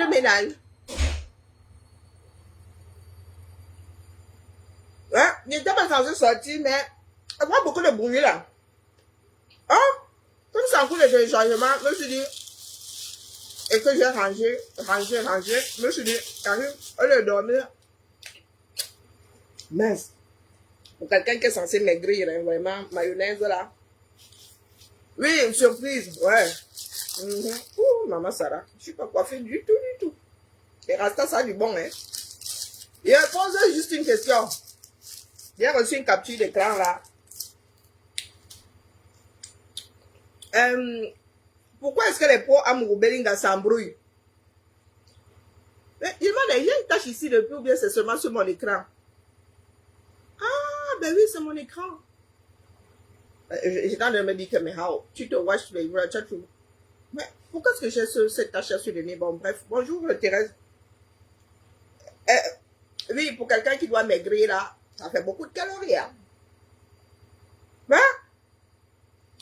ménage. Hein? Il n'était pas censé sortir, mais il y a beaucoup de bruit là. Hein? Comme ça, en cours de téléchargement, je me suis dit, et que j'ai rangé, je me suis dit, arrive, au lieu de dormir, mince. Pour quelqu'un qui est censé maigrir, hein, vraiment, mayonnaise là. Oui, une surprise, ouais. Ouh, maman Sarah, je suis pas coiffée du tout. Et Rasta, ça a du bon, hein. Et pose juste une question. J'ai reçu une capture d'écran là. Pourquoi est-ce que les pots Amourou Belinga s'embrouillent? Il m'a dit, il y a une tâche ici depuis ou bien c'est seulement sur mon écran? Ah, ben oui, c'est mon écran. J'étais en train de me dire que, mais how? Tu te watches les tout. Mais pourquoi est-ce que j'ai cette tâche sur le nez? Bon, bref. Bonjour, Thérèse. Oui, pour quelqu'un qui doit maigrir là, ça fait beaucoup de calories. Hein?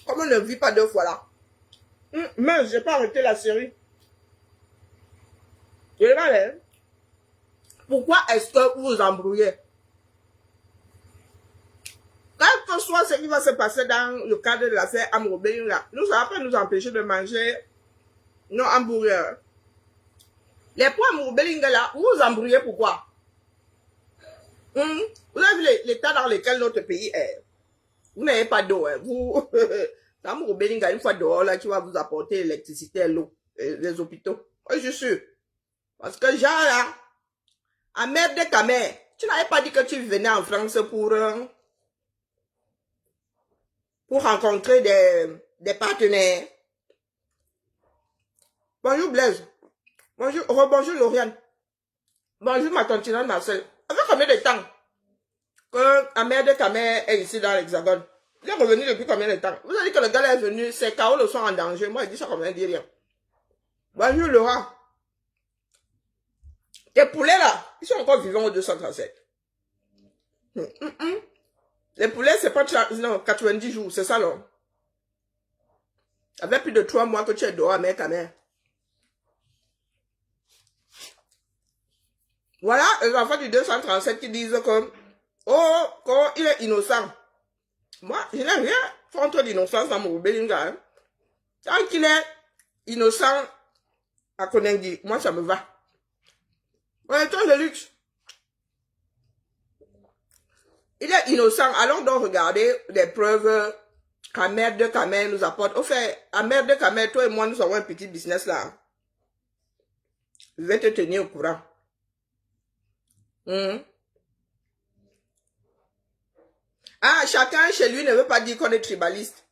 Comme on ne vit pas 2 fois là. Mais je n'ai pas arrêté la série. Pourquoi est-ce que vous vous embrouillez? Quel que soit ce qui va se passer dans le cadre de l'affaire Amourou Belinga, nous, ça va pas nous empêcher de manger nos hamburgers. Les pots Amourou Belinga là, vous vous embrouillez pourquoi? Vous avez vu l'état dans lequel notre pays est. Vous n'avez pas d'eau. Hein. Vous, Amourou Belinga, une fois dehors là, qui va vous apporter l'électricité et l'eau, les hôpitaux. Oui, je suis sûr. Parce que genre là, à merde de ta mère, tu n'avais pas dit que tu venais en France pour rencontrer des partenaires. Bonjour Blaise. Bonjour, rebonjour Lauriane. Bonjour ma tantinante Marcel. Avec combien de temps que Ahmed de Kamer est ici dans l'Hexagone? Il est revenu depuis combien de temps? Vous avez dit que le gars est venu, ses KO le sont en danger. Moi, il dit ça comme un dit rien. Bonjour Laura. Tes poulets là, ils sont encore vivants au 237. Les poulets, c'est pas non, 90 jours, c'est ça non? Ça fait plus de 3 mois que tu es dehors avec ta mère. Voilà les enfants du 237 qui disent que, oh, quand il est innocent. Moi, je n'ai rien contre l'innocence dans mon Belinga. Hein. Tant qu'il est innocent à Konengi, moi ça me va. Ouais, toi le luxe. Il est innocent, allons donc regarder les preuves qu'Ahmed de Kamer nous apporte. Au fait, Ahmed de Kamer, toi et moi, nous avons un petit business là. Je vais te tenir au courant. Ah, chacun chez lui ne veut pas dire qu'on est tribaliste.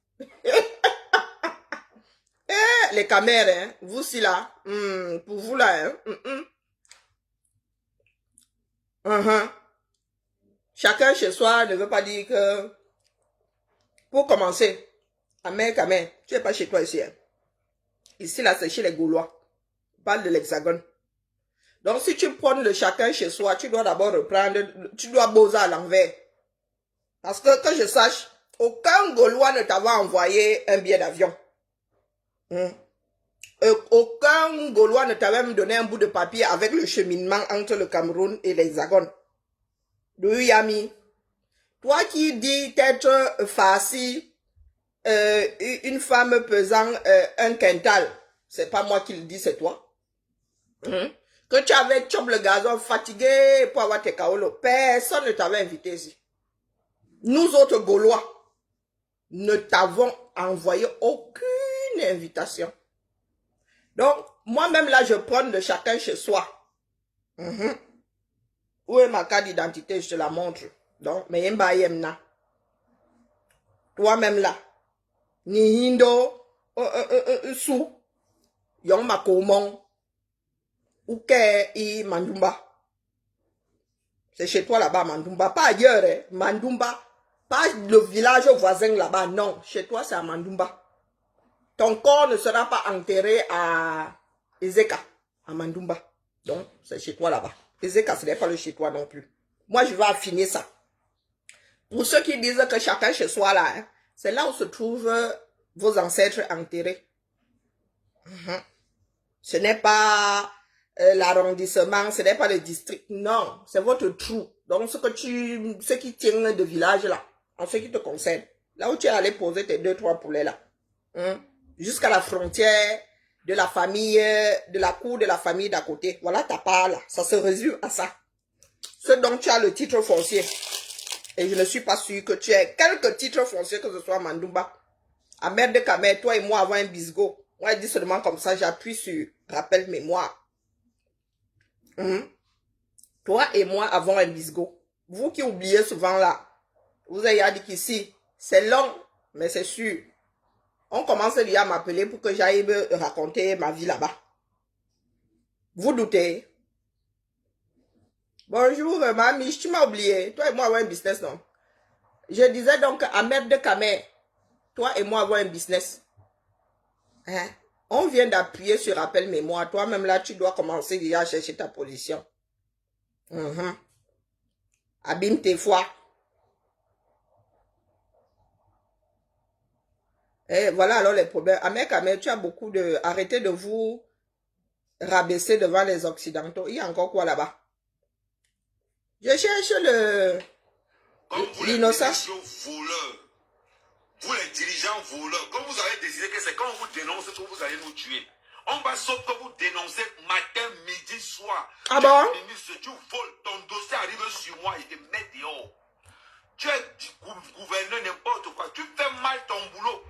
Les Kamer, hein, vous si là, pour vous là, hein. Chacun chez soi ne veut pas dire que... Pour commencer, Kamer, tu n'es pas chez toi ici. Hein. Ici, là, c'est chez les Gaulois. On parle de l'Hexagone. Donc, si tu prends le chacun chez soi, tu dois d'abord reprendre... Tu dois poser à l'envers. Parce que je sache, aucun Gaulois ne t'avait envoyé un billet d'avion. Aucun Gaulois ne t'avait même donné un bout de papier avec le cheminement entre le Cameroun et l'Hexagone. Oui, ami. Toi qui dis être farci, une femme pesant un quintal, c'est pas moi qui le dis, c'est toi. Que tu avais chop le gazon fatigué pour avoir tes kaolos. Personne ne t'avait invité ici. Nous autres Gaulois ne t'avons envoyé aucune invitation. Donc, moi-même là, je prends de chacun chez soi. Où est ma carte d'identité? Je te la montre. Donc, mais yemba yemna. Toi-même là. Ni hindo. Sou. Yong makomon. Ouke i Mandumba. C'est chez toi là-bas, Mandumba. Pas ailleurs, hein. Mandumba. Pas le village voisin là-bas. Non. Chez toi, c'est à Mandumba. Ton corps ne sera pas enterré à Ezeka, à Mandumba. Donc, c'est chez toi là-bas. Ezeka, ce n'est pas le chez toi non plus. Moi, je vais affiner ça. Pour ceux qui disent que chacun chez soi là, hein, c'est là où se trouvent vos ancêtres enterrés. Ce n'est pas l'arrondissement, ce n'est pas le district. Non, c'est votre trou. Donc, ce qui tient de village là, en ce qui te concerne, là où tu es allé poser tes 2-3 poulets là, jusqu'à la frontière de la famille, de la cour de la famille d'à côté. Voilà ta part là. Ça se résume à ça. Ce dont tu as le titre foncier. Et je ne suis pas sûr que tu aies quelques titres fonciers, que ce soit Mandumba. À Mère de Kamer, toi et moi avons un bisgo. Moi, je dis seulement comme ça, j'appuie sur rappel mémoire. Toi et moi avons un bisgo. Vous qui oubliez souvent là, vous avez dit qu'ici, c'est long, mais c'est sûr. On commence déjà à m'appeler pour que j'aille me raconter ma vie là-bas. Vous doutez? Bonjour, mamie, tu m'as oublié. Toi et moi avons un business, non? Je disais donc à Mère de Kamer, toi et moi avons un business. Hein? On vient d'appuyer sur rappel mémoire. Toi-même là, tu dois commencer déjà à chercher ta position. Abîme tes fois. Et voilà alors les problèmes. Ahmed Kamer, tu as beaucoup de... Arrêtez de vous rabaisser devant les Occidentaux. Il y a encore quoi là-bas? Je cherche l'innocent. Vous les dirigeants voleurs, comme vous avez décidé que c'est quand on vous dénonce que vous allez nous tuer. On va sauf que vous dénoncez matin, midi, soir. Ah bon? Ministre, tu voles, ton dossier arrive sur moi, il te met dehors. Tu es gouverneur n'importe quoi. Tu fais mal ton boulot.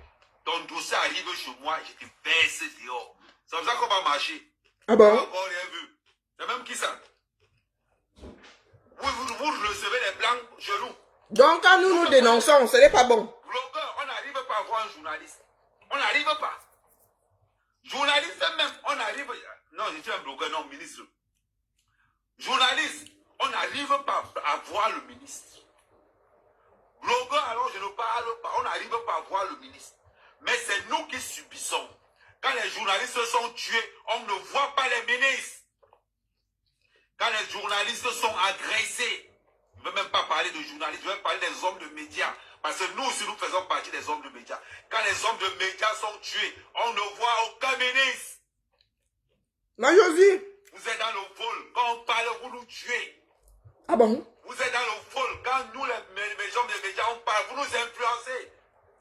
Ton dossier arrive chez moi, je te baisse dehors. C'est comme ça qu'on va marcher. Ah bon? On n'a encore rien vu. C'est même qui ça? Vous recevez les blancs chez nous. Donc quand nous dénonçons, ce n'est pas bon. Blogueur, on n'arrive pas à voir un journaliste. On n'arrive pas. Journaliste même, on arrive... Non, je suis un blogueur, non, ministre. Journaliste, on n'arrive pas à voir le ministre. Blogueur, alors je ne parle pas, on n'arrive pas à voir le ministre. Mais c'est nous qui subissons. Quand les journalistes sont tués, on ne voit pas les ministres. Quand les journalistes sont agressés, je ne veux même pas parler de journalistes, je veux parler des hommes de médias. Parce que nous aussi, nous faisons partie des hommes de médias. Quand les hommes de médias sont tués, on ne voit aucun ministre. Moi, Josie. Vous êtes dans le vol. Quand on parle, vous nous tuez. Ah bon? Vous êtes dans le vol. Quand nous, les hommes de médias, on parle, vous nous influencez.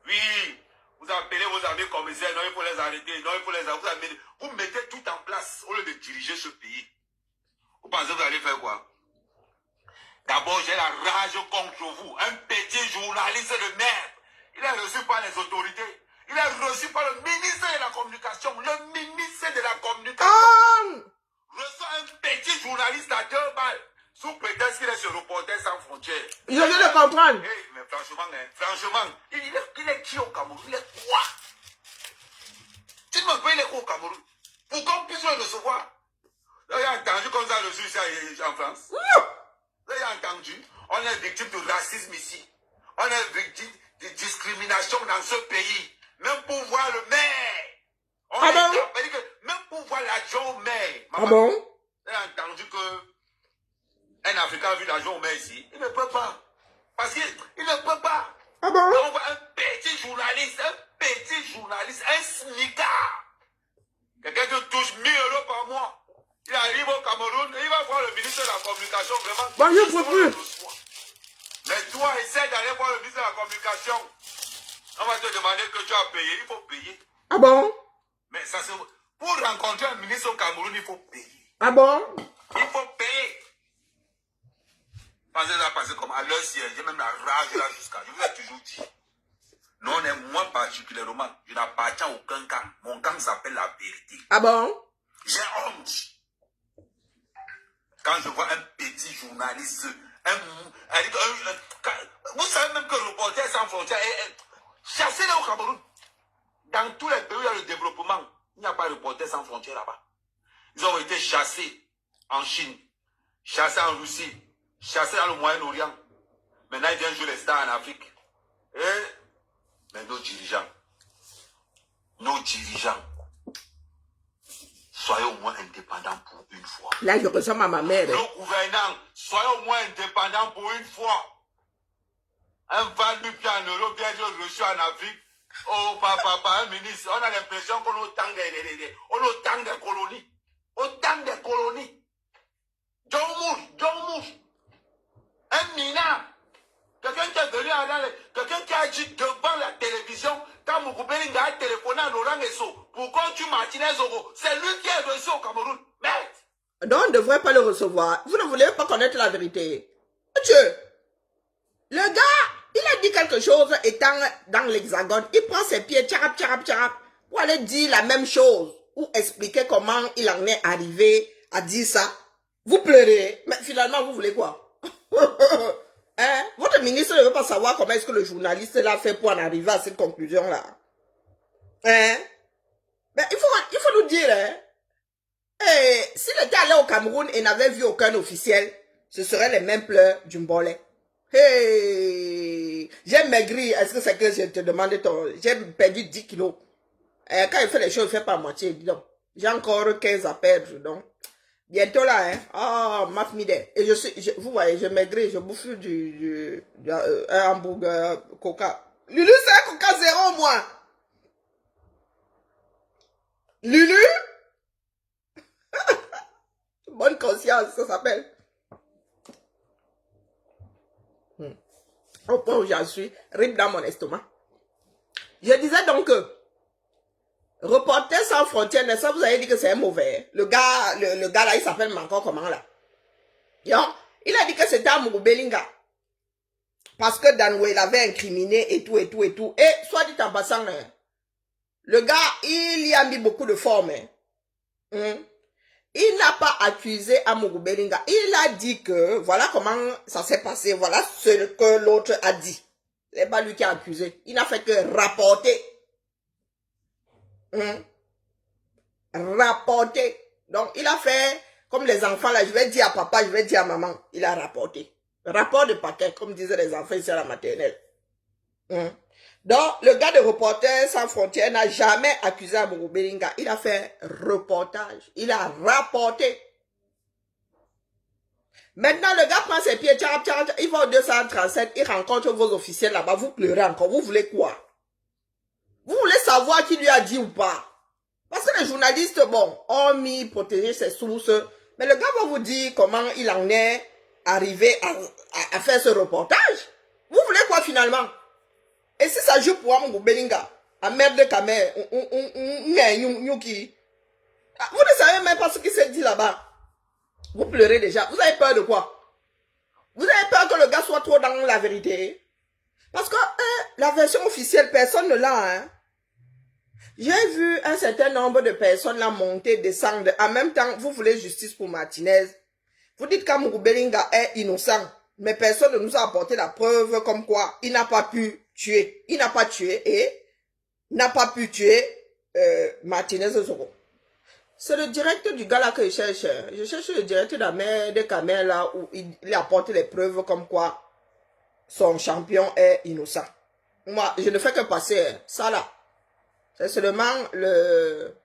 Oui. Vous appelez vos amis commissaires, non, il faut les arrêter. Non, il faut les arrêter. Vous mettez tout en place au lieu de diriger ce pays. Vous pensez que vous allez faire quoi? D'abord, j'ai la rage contre vous. Un petit journaliste de merde. Il est reçu par les autorités. Il est reçu par le ministre de la Communication. Le ministre de la Communication reçoit un petit journaliste à 2 balles. Sous prétexte qu'il est sur Reporters sans frontières. Je viens de comprendre. Hey, mais franchement, il est qui au Cameroun? Il est quoi? Tu ne me payes les quoi au Cameroun? Pour qu'on puisse le recevoir. Là, il a entendu comme ça reçu ici en France. Vous avez entendu? On est victime de racisme ici. On est victime de discrimination dans ce pays. Même pour voir le maire. On Ah bon? Même pour voir l'adjoint au maire. Ah bon? Vous avez entendu que un Africain a vu l'adjoint au maire ici? Il ne peut pas. Parce qu'il ne peut pas. Ah bon? Donc on voit un petit journaliste, un smicard. Quelqu'un qui touche 1000 € par mois. Il arrive au Cameroun, il va voir le ministre de la Communication, vraiment. Bon, je peux plus. Mais toi, essaie d'aller voir le ministre de la Communication. On va te demander que tu as payé, il faut payer. Ah bon? Mais ça c'est... Pour rencontrer un ministre au Cameroun, il faut payer. Ah bon? Il faut payer. Parce que ça va passer comme à l'heure siège, j'ai même la rage là jusqu'à... Je vous ai toujours dit. Non, mais moi particulièrement, je n'appartiens à aucun camp. Mon camp s'appelle la vérité. Ah bon? J'ai honte. Quand je vois un petit journaliste, vous savez même que Reporters sans frontières est chassé là au Cameroun. Dans tous les pays où il y a le développement, il n'y a pas de Reporters sans frontières là-bas. Ils ont été chassés en Chine, chassés en Russie, chassés dans le Moyen-Orient. Maintenant, ils viennent jouer les stars en Afrique. Mais nos dirigeants, soyez au moins indépendants pour une fois. Là, je ressemble à ma mère. Nos gouvernants, soyez au moins indépendants pour une fois. Un va-nu-pied en Europe vient être reçu en Afrique. Oh, papa, un ministre, on a l'impression qu'on est au temps des colonies. Au au temps des colonies. John Mouche, un minard. Quelqu'un qui est venu quelqu'un qui a dit devant la télévision, quand Moukoubélinga a téléphoné à Laurent Esso pour qu'on tue Martinez Zogo, c'est lui qui est reçu au Cameroun. Merde! Donc, on ne devrait pas le recevoir. Vous ne voulez pas connaître la vérité. Dieu! Le gars, il a dit quelque chose étant dans l'hexagone. Il prend ses pieds, tcharap, pour aller dire la même chose ou expliquer comment il en est arrivé à dire ça. Vous pleurez, mais finalement, vous voulez quoi? Hein? Votre ministre ne veut pas savoir comment est-ce que le journaliste l'a fait pour en arriver à cette conclusion-là. Hein? Mais il faut nous dire, hein? Et s'il était allé au Cameroun et n'avait vu aucun officiel, ce serait les mêmes pleurs du Mbolé. Hey! J'ai maigri. Est-ce que c'est que je te demande ton... J'ai perdu 10 kilos. Et quand il fait les choses, il fait pas à moitié, dis donc. J'ai encore 15 à perdre, donc. Bientôt là, hein. Oh, ma famille. Et vous voyez, je maigris, je bouffe un hamburger Coca. Lulu, c'est un Coca zéro, moi. Lulu? Bonne conscience, ça s'appelle. Au point où j'en suis, rip dans mon estomac. Je disais donc que Reporters sans frontières, n'est-ce pas, vous avez dit que c'est un mauvais. Le gars là, il s'appelle encore comment là? Il a dit que c'était à Moukoubélinga. Parce que Danoué l'avait incriminé et tout. Et soit dit en passant, le gars, il y a mis beaucoup de formes. Il n'a pas accusé à Moukoubélinga. Il a dit que, voilà comment ça s'est passé, voilà ce que l'autre a dit. Ce n'est pas lui qui a accusé. Il n'a fait que rapporter. Rapporter. Donc, il a fait, comme les enfants là, je vais dire à papa, je vais dire à maman. Il a rapporté. Rapport de paquet, comme disaient les enfants ici à la maternelle. Donc, le gars de Reporters sans frontières n'a jamais accusé à Moukoubélinga. Il a fait reportage. Il a rapporté. Maintenant, le gars prend ses pieds, il va au 237, il rencontre vos officiels là-bas, vous pleurez encore. Vous voulez quoi? Vous voulez savoir qui lui a dit ou pas? Parce que les journalistes, bon, ont mis protéger ses sources, mais le gars va vous dire comment il en est arrivé à faire ce reportage. Vous voulez quoi finalement? Et si ça joue pour Moukoubélinga, à merde de Kamer, vous ne savez même pas ce qui s'est dit là-bas. Vous pleurez déjà. Vous avez peur de quoi? Vous avez peur que le gars soit trop dans la vérité? Parce que la version officielle, personne ne l'a. Hein? J'ai vu un certain nombre de personnes là monter, descendre. En même temps, vous voulez justice pour Martinez. Vous dites qu'Moukoubélinga est innocent. Mais personne ne nous a apporté la preuve comme quoi il n'a pas pu tuer. Il n'a pas tué et n'a pas pu tuer Martinez Zogo. C'est le directeur du gars là que je cherche. Je cherche le directeur de la mer de Kamer là où il apporte les preuves comme quoi son champion est innocent. Moi, je ne fais que passer ça là. C'est seulement le...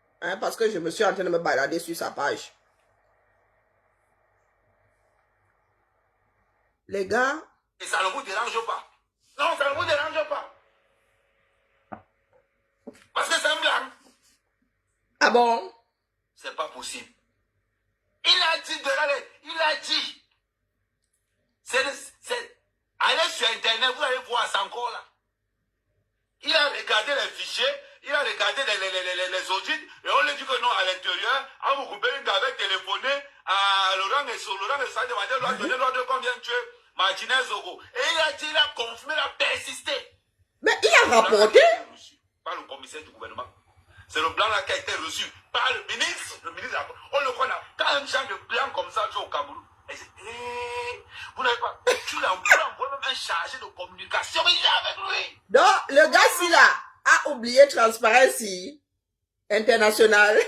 parce que je me suis en train de me balader sur sa page. Les gars... Et ça ne vous dérange pas. Non, ça ne vous dérange pas. Parce que c'est un blanc. Ah bon? C'est pas possible. Il a dit il a dit. Allez sur Internet, vous allez voir ça encore là. Il a regardé les fichiers, il a regardé les audits, et on lui dit que non, à l'intérieur, Moukoubélinga avait téléphoné à Laurent Esso. Laurent Esso a demandé l'ordre de combien tuer Martinez Zogo. Et il a dit, il a confirmé, il a persisté. Mais il a rapporté? Par le commissaire du gouvernement. C'est le blanc là qui a été reçu par le ministre. Le ministre, on le connaît. Quand un genre de blanc comme ça joue au Cameroun, vous n'avez pas. Tu l'as envoyé même un chargé de communication, il est avec lui. Donc, le gars ci là a oublié Transparency International.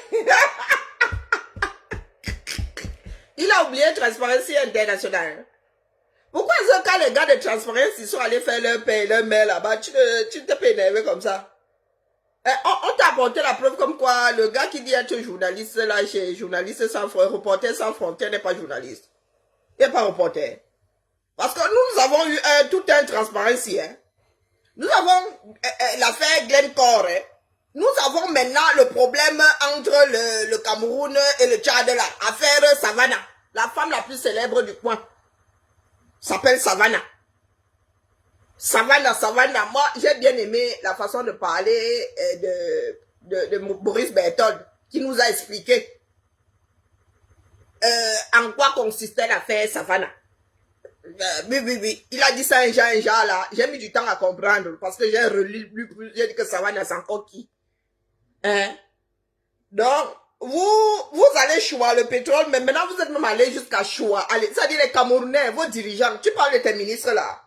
Il a oublié Transparency International. Pourquoi est-ce que quand les gars de Transparency sont allés faire leur paye, leur mail là-bas, tu t'es pas énervé comme ça? On t'a apporté la preuve comme quoi le gars qui dit être journaliste là chez Journaliste sans frontières, Reporter sans frontières n'est pas journaliste. Il n'est pas reporter. Parce que nous avons eu tout un transparency. Hein. Nous avons l'affaire Glencore. Hein. Nous avons maintenant le problème entre le Cameroun et le Tchad, là. Affaire Savannah. La femme la plus célèbre du coin s'appelle Savannah. Savannah. Moi, j'ai bien aimé la façon de parler de Boris Berthold, qui nous a expliqué en quoi consistait l'affaire Savannah. Oui. Il a dit ça un genre là. J'ai mis du temps à comprendre parce que j'ai relu, j'ai dit que Savannah, c'est encore qui? Hein? Donc, vous allez choisir le pétrole, mais maintenant vous êtes même allé jusqu'à choisir. Allez, c'est-à-dire les Camerounais, vos dirigeants, tu parles de tes ministres là.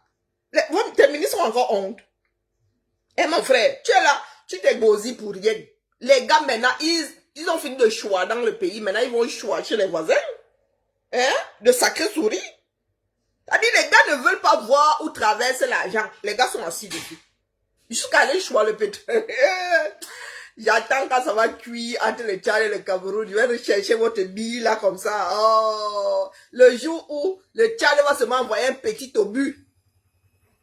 Tes ministres ont encore honte. Eh mon frère, tu es là, tu t'es gosé pour rien. Les gars maintenant, ils ont fini de choisir dans le pays, maintenant ils vont choisir chez les voisins. Hein? De sacrées souris. C'est-à-dire les gars ne veulent pas voir où traverse l'argent. Les gars sont assis dessus. Jusqu'à aller choisir le pétrole. J'attends quand ça va cuire entre le Tchad et le Cameroun. Je vais rechercher votre bille là comme ça. Oh, le jour où le Tchad va seulement envoyer un petit obus.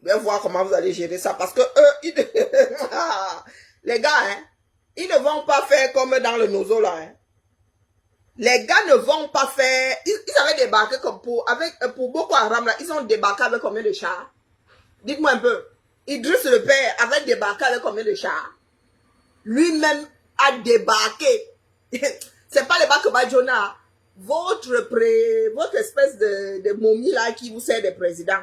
Je vais voir comment vous allez gérer ça. Parce que eux, les gars, hein, ils ne vont pas faire comme dans le Nozo là. Hein. Les gars ne vont pas faire... Ils avaient débarqué comme pour Boko Haram là. Ils ont débarqué avec combien de chars? Dites-moi un peu. Idriss le père avait débarqué avec combien de chars? Lui-même a débarqué. C'est pas le Bakeba Jonah. Votre espèce de momie là qui vous sert de président.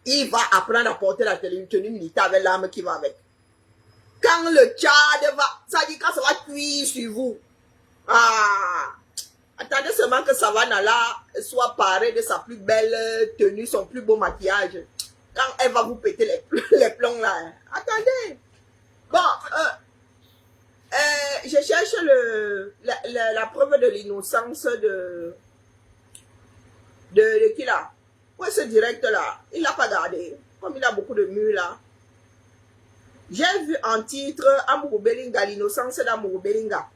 Il va apprendre à porter la tenue militaire avec l'arme qui va avec. Quand le Tchad va... Ça dit quand ça va cuire sur vous. Ah, attendez seulement que Savannah là soit parée de sa plus belle tenue, son plus beau maquillage. Quand elle va vous péter les plombs là. Hein. Attendez. Bon, je cherche la preuve de l'innocence de qui là. Où est ce direct là? Il l'a pas gardé. Comme il a beaucoup de murs là. J'ai vu en titre Amourou Belinga, l'innocence d'Amourou Belinga.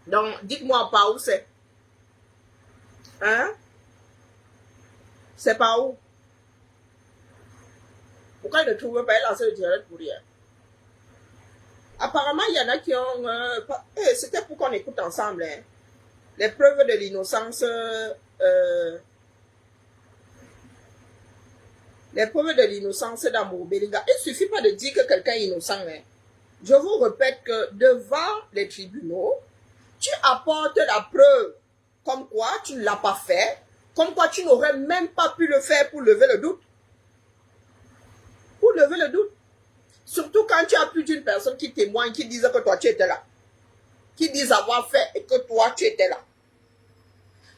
Donc, dites-moi pas où c'est. Hein? C'est pas où? Pourquoi il ne trouve pas lancé le direct pour rien? Apparemment, il y en a qui ont... c'était pour qu'on écoute ensemble. Hein. Les preuves de l'innocence... les preuves de l'innocence d'Amourou Belinga. Il ne suffit pas de dire que quelqu'un est innocent. Hein. Je vous répète que devant les tribunaux, tu apportes la preuve comme quoi tu ne l'as pas fait, comme quoi tu n'aurais même pas pu le faire pour lever le doute. Pour lever le doute. Surtout quand tu as plus d'une personne qui témoigne, qui disait que toi tu étais là. Qui disent avoir fait et que toi tu étais là.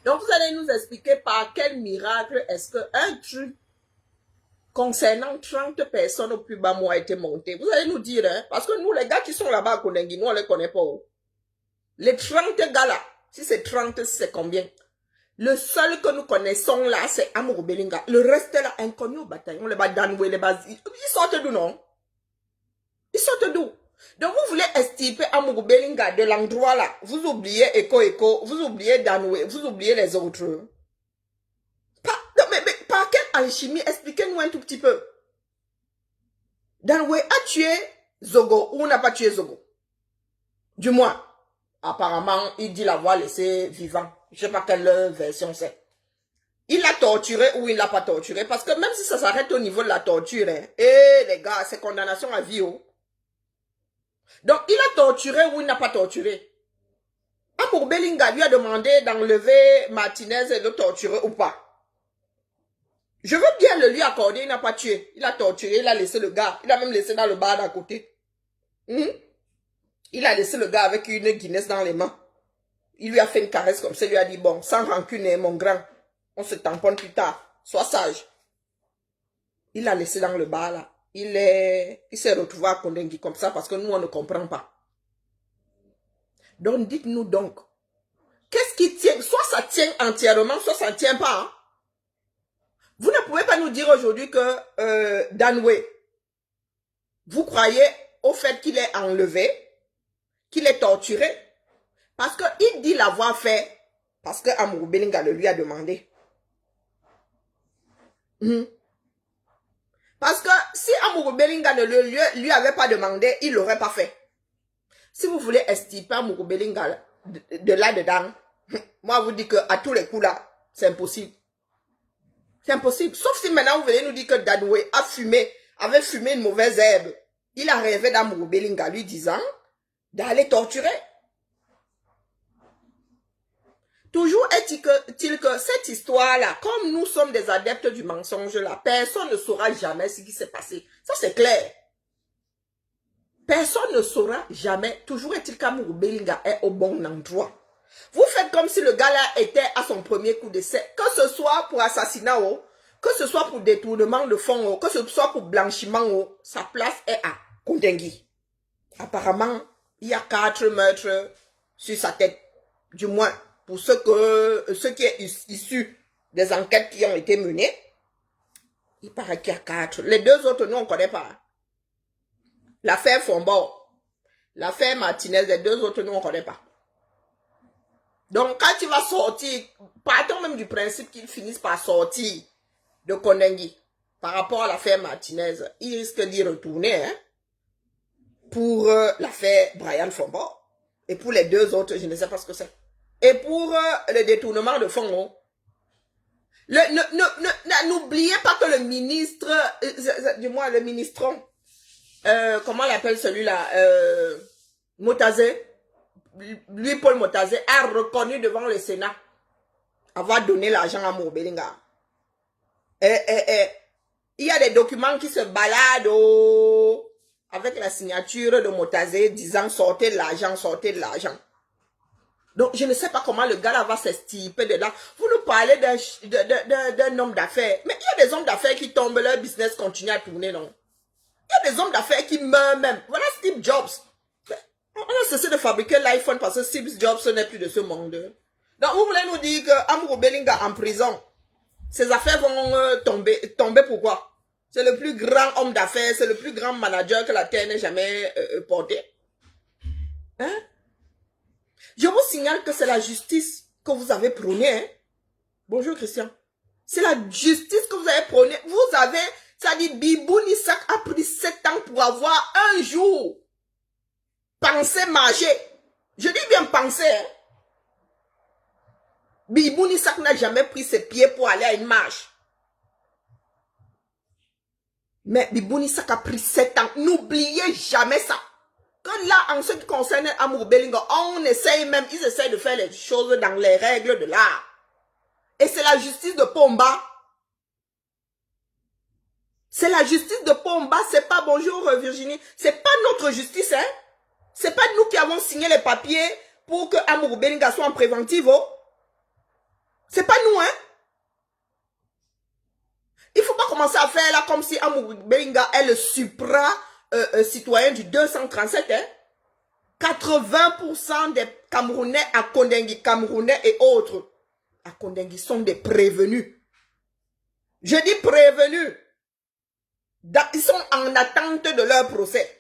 Donc vous allez nous expliquer par quel miracle est-ce qu'un truc concernant 30 personnes au plus bas mot a été monté. Vous allez nous dire, hein, parce que nous les gars qui sont là-bas à Kondengi, nous on les connaît pas. Les 30 gars là, si c'est 30, c'est combien? Le seul que nous connaissons là, c'est Amourou Belinga. Le reste là, inconnu au bataillon, les Badanoué, les Basi. Ils sortent d'où, non? Ils sortent d'où? Donc vous voulez extirper Amourou Belinga de l'endroit là. Vous oubliez Eko, vous oubliez Danoué, vous oubliez les autres. Mais par quelle alchimie? Expliquez-nous un tout petit peu. Danoué a tué Zogo ou n'a pas tué Zogo? Du moins. Apparemment, il dit l'avoir laissé vivant. Je ne sais pas quelle version c'est. Il l'a torturé ou il ne l'a pas torturé. Parce que même si ça s'arrête au niveau de la torture, hein, les gars, c'est condamnation à vie. Oh. Donc, il a torturé ou il n'a pas torturé. Amourou Belinga lui a demandé d'enlever Martinez et de le torturer ou pas. Je veux bien le lui accorder, il n'a pas tué. Il a torturé, il a laissé le gars. Il a même laissé dans le bar d'à côté. Il a laissé le gars avec une Guinness dans les mains. Il lui a fait une caresse comme ça, il lui a dit, bon, sans rancune, mon grand, on se tamponne plus tard, sois sage. Il l'a laissé dans le bar là. Il s'est retrouvé à Kondengi comme ça parce que nous, on ne comprend pas. Donc, dites-nous donc, qu'est-ce qui tient? Soit ça tient entièrement, soit ça ne tient pas. Hein? Vous ne pouvez pas nous dire aujourd'hui que Danoué, vous croyez au fait qu'il est enlevé, qu'il est torturé, parce qu'il dit l'avoir fait, parce que Amourou Belinga le lui a demandé. Parce que si Amourou Belinga ne lui avait pas demandé, il ne l'aurait pas fait. Si vous voulez extirper Amourou Belinga de là-dedans, moi, je vous dis qu'à tous les coups là, c'est impossible. C'est impossible. Sauf si maintenant vous venez nous dire que Dadoué avait fumé une mauvaise herbe. Il a rêvé d'Amourou Belinga lui disant d'aller torturer. Toujours est-il que cette histoire-là, comme nous sommes des adeptes du mensonge là, personne ne saura jamais ce qui s'est passé. Ça, c'est clair. Personne ne saura jamais. Toujours est-il qu'Amourou Belinga est au bon endroit. Vous faites comme si le gars-là était à son premier coup d'essai. Que ce soit pour assassinat, que ce soit pour détournement de fonds, que ce soit pour blanchiment, sa place est à Kondengui. Apparemment, il y a 4 meurtres sur sa tête. Du moins, pour ce qui est issu des enquêtes qui ont été menées, il paraît qu'il y a 4. Les 2 autres, nous, on ne connaît pas. L'affaire Fombord, l'affaire Martinez, les 2 autres, nous, on ne connaît pas. Donc, quand il va sortir, partons même du principe qu'ils finissent par sortir de Kondengui par rapport à l'affaire Martinez, il risque d'y retourner pour l'affaire Brian Fombord. Et pour les 2 autres, je ne sais pas ce que c'est. Et pour le détournement de fonds, n'oubliez pas que le ministre, du moins le ministron, comment on l'appelle celui-là, Motazé, lui, Paul Motazé, a reconnu devant le Sénat avoir donné l'argent à Amourou Belinga. Il y a des documents qui se baladent avec la signature de Motazé disant sortez de l'argent, sortez de l'argent. Donc, je ne sais pas comment le gars là va s'estiper de là. Vous nous parlez d'un homme d'affaires. Mais il y a des hommes d'affaires qui tombent, leur business continue à tourner, non? Il y a des hommes d'affaires qui meurent même. Voilà Steve Jobs. On a cessé de fabriquer l'iPhone parce que Steve Jobs n'est plus de ce monde. Donc, vous voulez nous dire que Amourou Belinga en prison, ses affaires vont tomber pourquoi? C'est le plus grand homme d'affaires, c'est le plus grand manager que la Terre n'ait jamais porté. Hein? Je vous signale que c'est la justice que vous avez prônée. Hein? Bonjour Christian. C'est la justice que vous avez prônée. Vous avez, ça dit, Bibou Nissak a pris 7 ans pour avoir un jour pensé marcher. Je dis bien penser. Hein? Bibou Nissak n'a jamais pris ses pieds pour aller à une marche. Mais Bibou Nissak a pris 7 ans. N'oubliez jamais ça. Que là, en ce qui concerne Amourou Belinga, ils essayent de faire les choses dans les règles de l'art. Et c'est la justice de Pomba. C'est la justice de Pomba, c'est pas, bonjour Virginie, c'est pas notre justice, hein. C'est pas nous qui avons signé les papiers pour que Amourou Belinga soit en préventive, oh. C'est pas nous, hein. Il faut pas commencer à faire là comme si Amourou Belinga est le citoyen du 237, hein. 80% des Camerounais à Kondengui, Camerounais et autres, à Kondengui sont des prévenus. Je dis prévenus. Ils sont en attente de leur procès.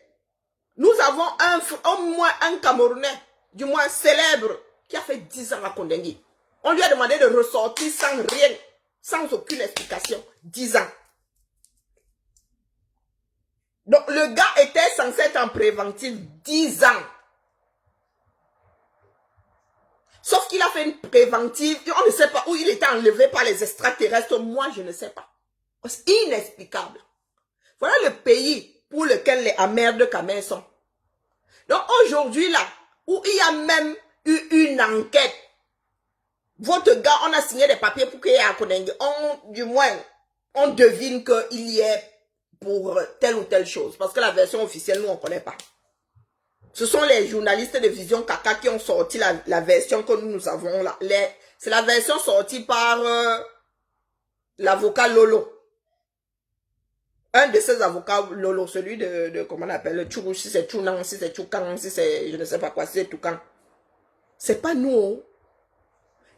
Nous avons au moins un Camerounais, du moins célèbre, qui a fait 10 ans à Kondengui. On lui a demandé de ressortir sans rien, sans aucune explication. 10 ans. Donc, le gars était censé être en préventive 10 ans. Sauf qu'il a fait une préventive. On ne sait pas où il était enlevé par les extraterrestres. Moi, je ne sais pas. C'est inexplicable. Voilà le pays pour lequel les amers de Camer sont. Donc, aujourd'hui, là, où il y a même eu une enquête, votre gars, on a signé des papiers pour qu'il y ait à Kondengui. Du moins, on devine qu'il y est pour telle ou telle chose. Parce que la version officielle, nous, on ne connaît pas. Ce sont les journalistes de Vision Kaka qui ont sorti la version que nous avons là. C'est la version sortie par l'avocat Lolo. Un de ces avocats Lolo, celui de comment on appelle, le Tchourouch, si c'est Tchounan, si c'est Tchoukan, si c'est je ne sais pas quoi, si c'est Toukan. C'est pas nous.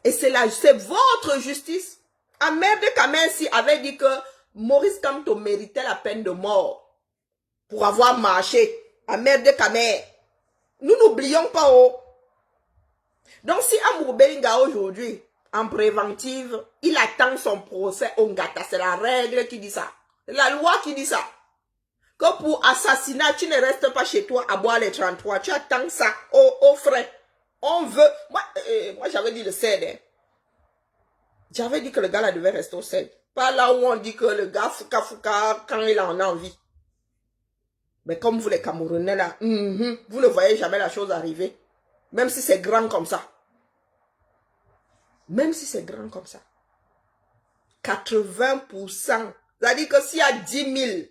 Et c'est votre justice. Ahmed Kamensi avait dit que Maurice Kamto méritait la peine de mort pour avoir marché. Ahmed Kamer. Nous n'oublions pas. Oh. Donc si Amourou Belinga aujourd'hui, en préventive, il attend son procès au Ngata. C'est la règle qui dit ça. C'est la loi qui dit ça. que pour assassinat, tu ne restes pas chez toi à boire les 33. Tu attends ça au frais. On veut... Moi j'avais dit le CED. Hein. J'avais dit que le gars là devait rester au CED. Pas là où on dit que le gars fouka quand il en a envie. Mais comme vous les Camerounais là, vous ne voyez jamais la chose arriver. Même si c'est grand comme ça. Même si c'est grand comme ça. 80%. C'est-à-dire que s'il y a 10 000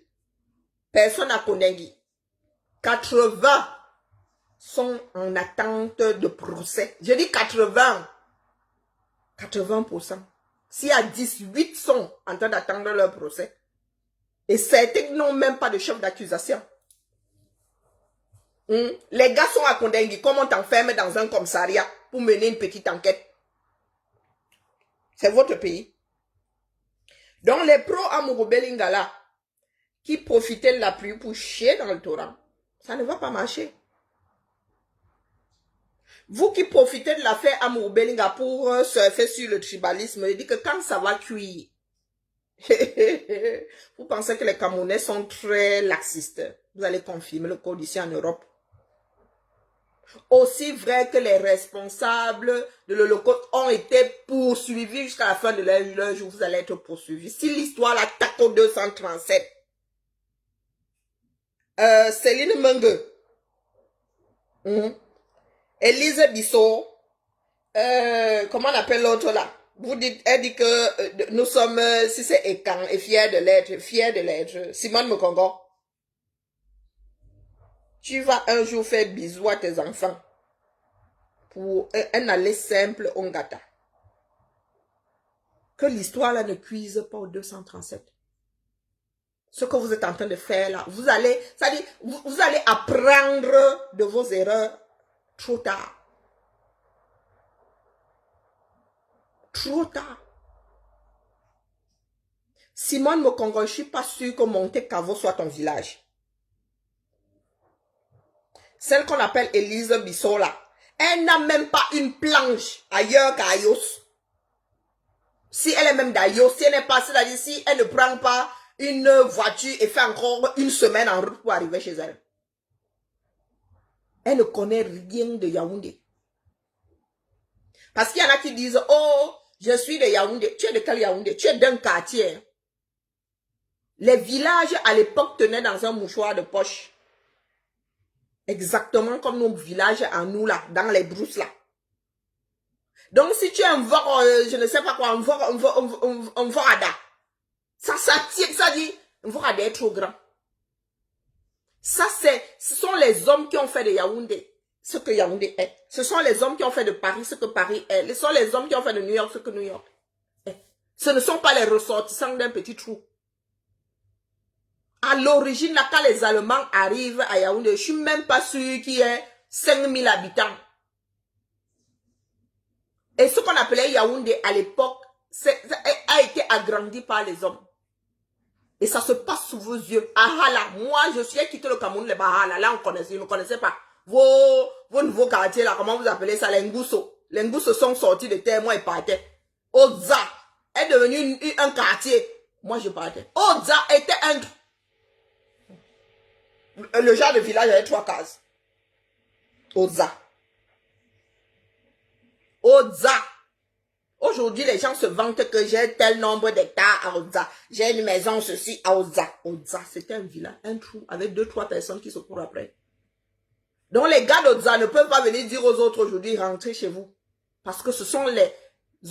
personnes à Kondengi, 80 sont en attente de procès. Je dis 80. 80%. S'il y a 18 sont en train d'attendre leur procès. Et certains n'ont même pas de chef d'accusation. Les gars sont à Kondengi. Comme on t'enferme dans un commissariat pour mener une petite enquête. C'est votre pays. Donc les pro-Amourou Belingala qui profitaient de la pluie pour chier dans le torrent, ça ne va pas marcher. Vous qui profitez de l'affaire Amourou Belinga pour surfer sur le tribalisme, je dis que quand ça va cuire, vous pensez que les Camerounais sont très laxistes. Vous allez confirmer le code ici en Europe. Aussi vrai que les responsables de l'Holocauste ont été poursuivis jusqu'à la fin de leur jour, vous allez être poursuivis. Si l'histoire la TACO 237, Céline Mengue, Élise Bissot, comment on appelle l'autre là? Vous dites, elle dit que nous sommes, si c'est Ekan, et fiers de l'être, Simone Mokongo. Tu vas un jour faire bisous à tes enfants pour un aller simple au Ngata. Que l'histoire là ne cuise pas au 237. Ce que vous êtes en train de faire là, vous allez, c'est-à-dire, vous allez apprendre de vos erreurs trop tard. Trop tard. Simone Mokongo, je ne suis pas sûre que Monte Cavo soit ton village. Celle qu'on appelle Élise Bissot là, elle n'a même pas une planche ailleurs qu'à Ayos. Si elle est même d'Ayos, si elle n'est pas, c'est-à-dire si elle ne prend pas une voiture et fait encore une semaine en route pour arriver chez elle. Elle ne connaît rien de Yaoundé. Parce qu'il y en a qui disent, oh, je suis de Yaoundé. Tu es de quel Yaoundé? Tu es d'un quartier. Les villages à l'époque tenaient dans un mouchoir de poche. Exactement comme nos villages à nous là, dans les brousses là. Donc si tu es un vore, je ne sais pas quoi, un vorada, ça tire, ça dit, un vorada est trop grand. Ça ce sont les hommes qui ont fait de Yaoundé ce que Yaoundé est. Ce sont les hommes qui ont fait de Paris ce que Paris est. Ce sont les hommes qui ont fait de New York ce que New York est. Ce ne sont pas les ressortissants d'un petit trou. À l'origine, là, quand les Allemands arrivent à Yaoundé, je ne suis même pas sûr qu'il y ait 5000 habitants. Et ce qu'on appelait Yaoundé à l'époque, a été agrandi par les hommes. Et ça se passe sous vos yeux. Ahala, moi, je suis quitté le Cameroun, les Bahala, là, on ne connaissait pas. Vos nouveaux quartiers, là, comment vous appelez ça, les Ngousso. Les Ngousso sont sortis de terre, moi, ils partaient. Oza est devenu un quartier. Moi, je partais. Oza était le genre de village avait 3 cases. Oza. Oza. Aujourd'hui, les gens se vantent que j'ai tel nombre d'hectares à Oza. J'ai une maison, ceci, à Oza. Oza, c'était un village, un trou, avec 2-3 personnes qui se courent après. Donc, les gars d'Oza ne peuvent pas venir dire aux autres aujourd'hui, rentrez chez vous. Parce que ce sont les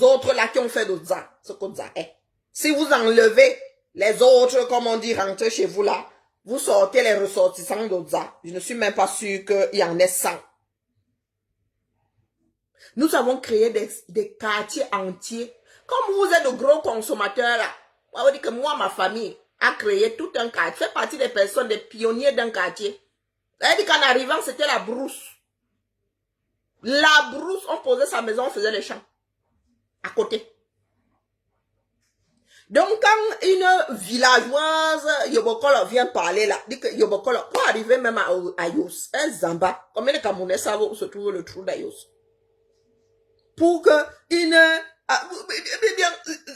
autres là qui ont fait d'Oza, ce qu'Oza est. Si vous enlevez les autres, comme on dit, rentrez chez vous là, vous sortez les ressortissants d'Oza. Je ne suis même pas sûr qu'il y en ait 100. Nous avons créé des quartiers entiers. Comme vous êtes de gros consommateurs là, on va dire que moi, ma famille a créé tout un quartier. Fait partie des personnes, des pionniers d'un quartier. C'est-à-dire qu'en arrivant, c'était la brousse. La brousse, on posait sa maison, on faisait les champs. À côté. Donc, quand une villageoise Yobokolo vient parler là, dit que Yobokolo, pour arriver même à Ayos, un Zamba, combien de Camerounais savent où se trouve le trou d'Ayos? Pour que une Ah, bien,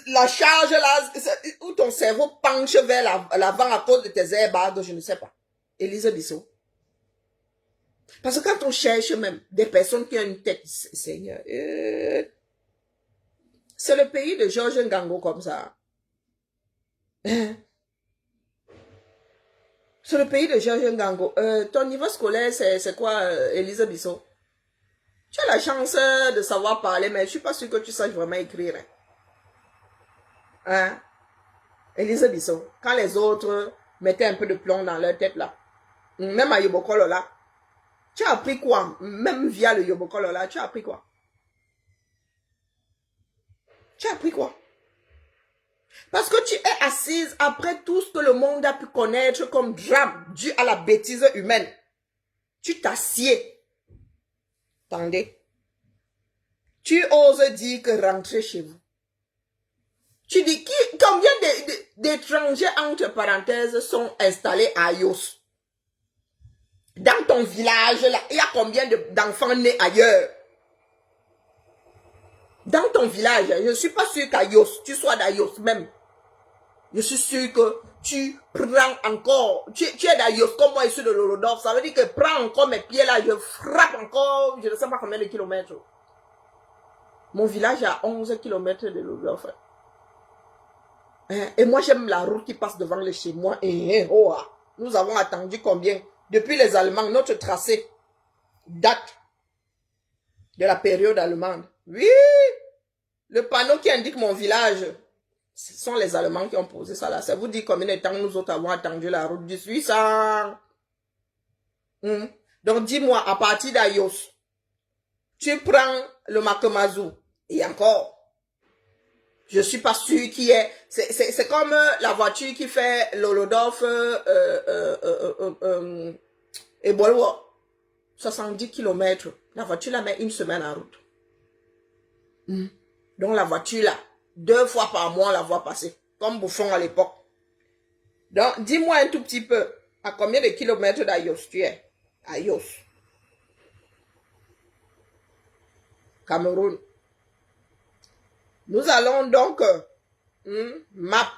la charge là, où ton cerveau penche vers l'avant à cause de tes airbags, je ne sais pas. Élise Bissot. Parce que quand on cherche même des personnes qui ont une tête, Seigneur, c'est le pays de Georges Ngango comme ça. C'est le pays de Georges Ngango. Ton niveau scolaire, c'est quoi, Élise Bissot? Tu as la chance de savoir parler, mais je ne suis pas sûre que tu saches vraiment écrire. Hein? Élise Bissot. Quand les autres mettaient un peu de plomb dans leur tête là. Même à Yobokolo là. Tu as appris quoi? Même via le Yobokolo là, tu as appris quoi? Tu as appris quoi? Parce que tu es assise après tout ce que le monde a pu connaître comme drame dû à la bêtise humaine. Tu t'assieds. Attendez. Tu oses dire que rentrer chez vous. Tu dis combien d'étrangers entre parenthèses sont installés à Yos? Dans ton village, là, il y a combien d'enfants nés ailleurs? Dans ton village, je ne suis pas sûr qu'à Yos, tu sois d'Ayos même. Je suis sûr que tu prends encore, tu es d'Ayos comme moi, je suis de Lolodorf. Ça veut dire que prends encore mes pieds là, je frappe encore, je ne sais pas combien de kilomètres. Mon village est à 11 kilomètres de Lolodorf. Et moi, j'aime la route qui passe devant le chez moi. Nous avons attendu combien? Depuis les Allemands, notre tracé date de la période allemande. Oui, le panneau qui indique mon village, ce sont les Allemands qui ont posé ça là. Ça vous dit combien de temps nous autres avons attendu la route 1800? Donc dis-moi, à partir d'Ayos, tu prends le Makemazu. Et encore, je suis pas sûr qui est. C'est comme la voiture qui fait Lolodorf et Bolwa. 70 km. La voiture la met une semaine en route. Donc la voiture là, 2 fois par mois, on la voit passer. Comme Bouffon à l'époque. Donc, dis-moi un tout petit peu, à combien de kilomètres d'Ayos tu es? Ayos. Cameroun. Nous allons donc, map.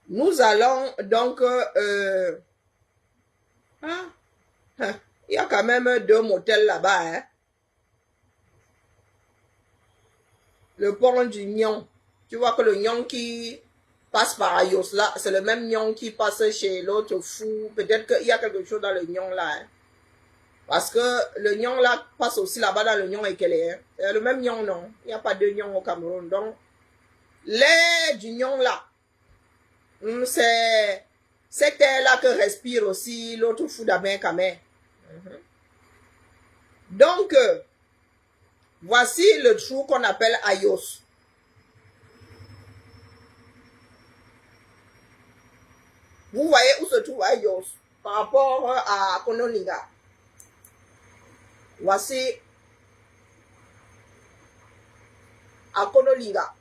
Nous allons donc, il y a quand même 2 motels là-bas, hein. Le pont du Nyon. Tu vois que le Nyon qui passe par Ayos là, c'est le même Nyon qui passe chez l'autre fou. Peut-être qu'il y a quelque chose dans le Nyon là, hein. Parce que le Nyon là passe aussi là-bas dans le Nyon Ekele, hein. C'est le même Nyon, non. Il n'y a pas de Nyon au Cameroun. Donc, l'air du Nyon là, c'est cet air là que respire aussi l'autre fou d'Aben Kamer. Donc, voici le trou qu'on appelle Ayos. Vous voyez où se trouve Ayos par rapport à Konolinga. Voici à Konolinga.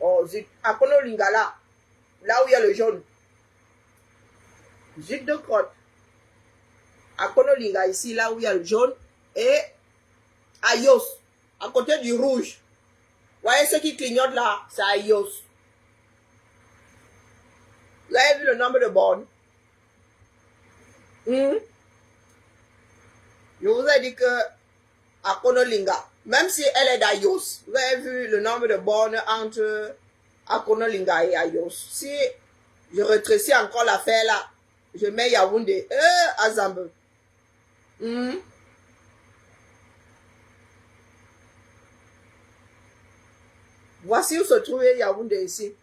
Oh, à Konolinga là où il y a le jaune. Zut de Crotte. À Konolinga ici, là où il y a le jaune. Et Ayos, à côté du rouge. Voyez ce qui clignote là, c'est Ayos. Vous avez vu le nombre de bornes? Je vous ai dit que à Konolinga, même si elle est d'Ayos, vous avez vu le nombre de bornes entre Konolinga et Ayos. Si je rétrécis encore l'affaire là, je mets Yaoundé à Zambe. Voici où se trouve Yaoundé ici.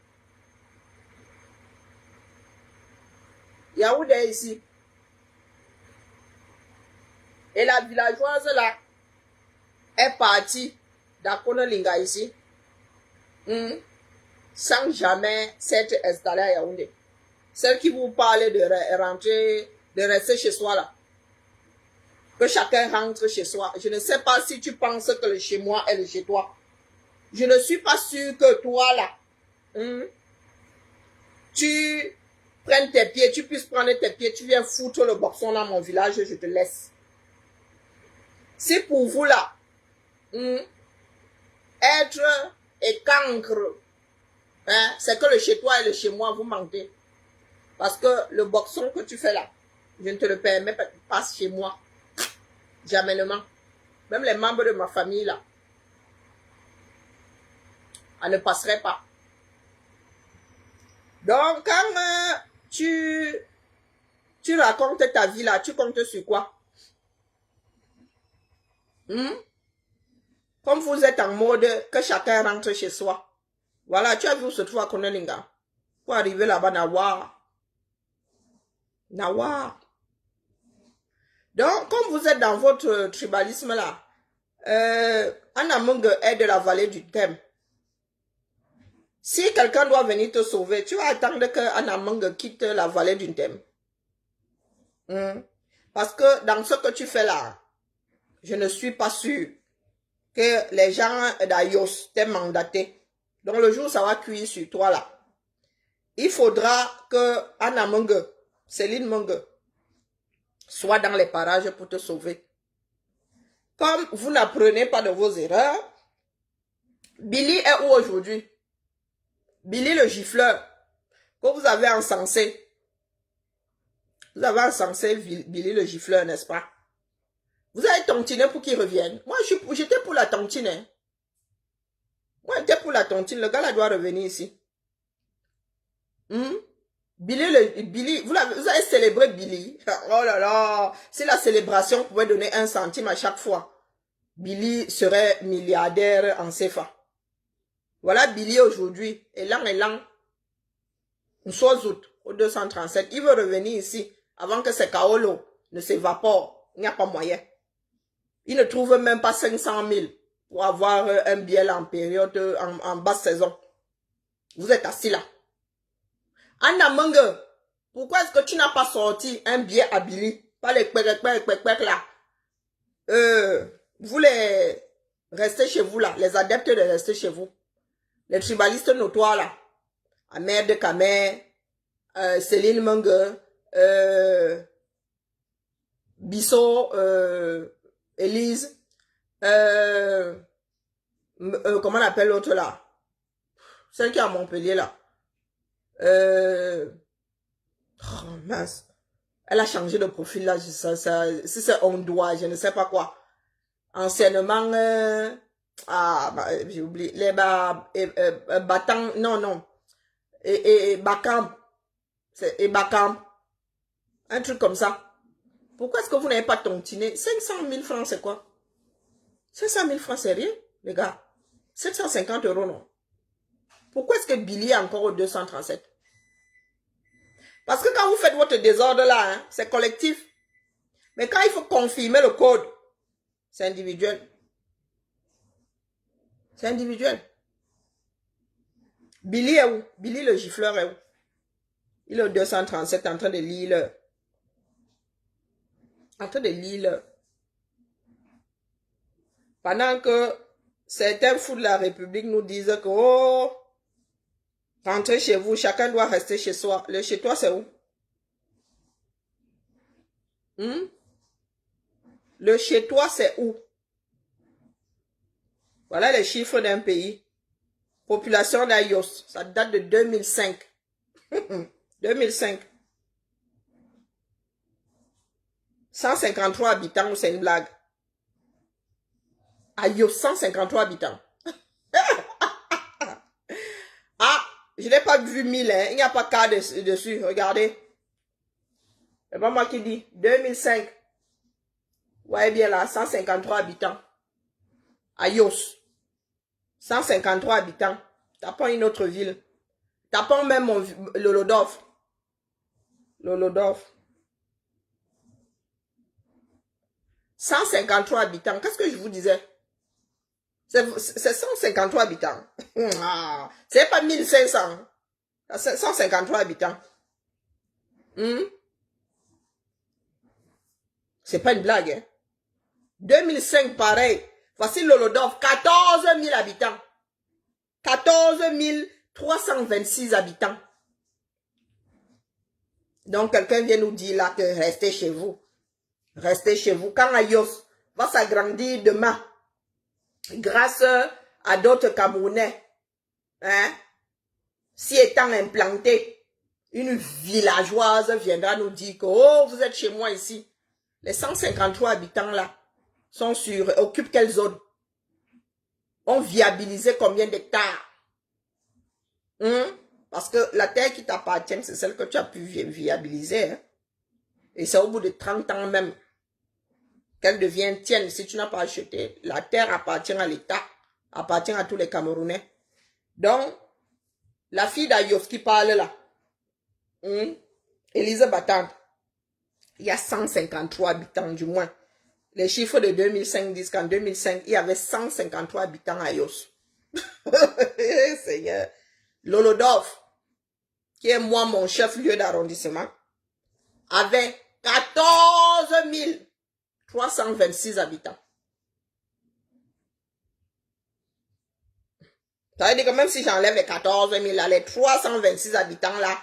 Yaoundé ici. Et la villageoise là est partie d'Akonolinga ici. Sans jamais s'être installée à Yaoundé. Celle qui vous parle de rentrer, de rester chez soi là. Que chacun rentre chez soi. Je ne sais pas si tu penses que le chez moi est le chez toi. Je ne suis pas sûre que toi là, tu prennes tes pieds, tu puisses prendre tes pieds, tu viens foutre le boxon dans mon village, je te laisse. Si pour vous là, être et cancre, hein, c'est que le chez toi et le chez moi, vous mentez. Parce que le boxon que tu fais là, je ne te le permets pas chez moi. Jamais. Même les membres de ma famille là, elle ne passerait pas. Donc, quand tu racontes ta vie là, tu comptes sur quoi? Comme vous êtes en mode que chacun rentre chez soi. Voilà, tu as vu où se trouve à Konelinga. Pour arriver là-bas, Nawa. Donc, comme vous êtes dans votre tribalisme là, Anamung est de la vallée du Thème. Si quelqu'un doit venir te sauver, tu vas attendre que Anamung quitte la vallée du Thème. Parce que dans ce que tu fais là, je ne suis pas sûr que les gens d'Ayos t'aient mandaté. Donc le jour où ça va cuire sur toi là, il faudra que Anamung, Céline Mung, soit dans les parages pour te sauver. Comme vous n'apprenez pas de vos erreurs, Billy est où aujourd'hui? Billy le gifleur, que vous avez encensé. Vous avez encensé Billy le gifleur, n'est-ce pas? Vous avez tontiné pour qu'il revienne. Moi, j'étais pour la tontine. Hein. Moi, j'étais pour la tontine. Le gars là doit revenir ici. Billy, vous avez célébré Billy. Oh là là. Si la célébration pouvait donner 1 centime à chaque fois, Billy serait milliardaire en CFA. Voilà Billy aujourd'hui. Élan. Nous sommes au 237. Il veut revenir ici avant que ses kaolo ne s'évapore. Il n'y a pas moyen. Il ne trouve même pas 500 000 pour avoir un billet en période, en basse saison. Vous êtes assis là. Anna Mung, pourquoi est-ce que tu n'as pas sorti un billet à Billy? Pas les pèques là. Vous les restez chez vous là. Les adeptes de rester chez vous. Les tribalistes notoires là. Ahmed de Kamer, Céline Mung, Bissot, Élise, comment on appelle l'autre là? Celle qui est à Montpellier là. Oh, mince. Elle a changé de profil là. Si c'est un doigt, je ne sais pas quoi. Anciennement, j'ai oublié. Les battants, non. Et Bakam. Et Bakam. Un truc comme ça. Pourquoi est-ce que vous n'avez pas tontiné? 500 000 francs, c'est quoi? 500 000 francs, c'est rien, les gars. 750 €, non? Pourquoi est-ce que Billy est encore au 237? Parce que quand vous faites votre désordre là, hein, c'est collectif. Mais quand il faut confirmer le code, c'est individuel. C'est individuel. Billy est où? Billy le gifleur est où? Il est au 237 en train de lire. Pendant que certains fous de la République nous disent que, oh, rentrez chez vous, chacun doit rester chez soi. Le chez toi, c'est où? Le chez toi, c'est où? Voilà les chiffres d'un pays. Population d'Ayos, ça date de 2005. 2005. 153 habitants, c'est une blague. Ayos, 153 habitants. Ah, je n'ai pas vu 1000, hein. Il n'y a pas cas dessus, regardez. C'est pas moi qui dis. 2005. Ouais, bien là, 153 habitants. Ayos. 153 habitants. Tapons une autre ville. Tapons même Lolodov. 153 habitants. Qu'est-ce que je vous disais? C'est 153 habitants. C'est pas 1500. C'est 153 habitants. C'est pas une blague. Hein? 2005, pareil. Voici Lolodov, 14 000 habitants. 14 326 habitants. Donc, quelqu'un vient nous dire là que restez chez vous. Restez chez vous. Quand Ayos va s'agrandir demain grâce à d'autres Camerounais. Hein? Si étant implanté, une villageoise viendra nous dire que oh, vous êtes chez moi ici. Les 153 habitants là occupent quelle zone? On viabilisé combien d'hectares? Parce que la terre qui t'appartient, c'est celle que tu as pu viabiliser. Hein? Et c'est au bout de 30 ans même qu'elle devient tienne si tu n'as pas acheté. La terre appartient à l'État, appartient à tous les Camerounais. Donc, la fille d'Ayos qui parle là, Élise Battante, il y a 153 habitants du moins. Les chiffres de 2005 disent qu'en 2005, il y avait 153 habitants à Ayos. Seigneur. Lolodov, qui est moi mon chef-lieu d'arrondissement, avait 14 326 habitants. Ça veut dire que même si j'enlève les 14 000, là, les 326 habitants là,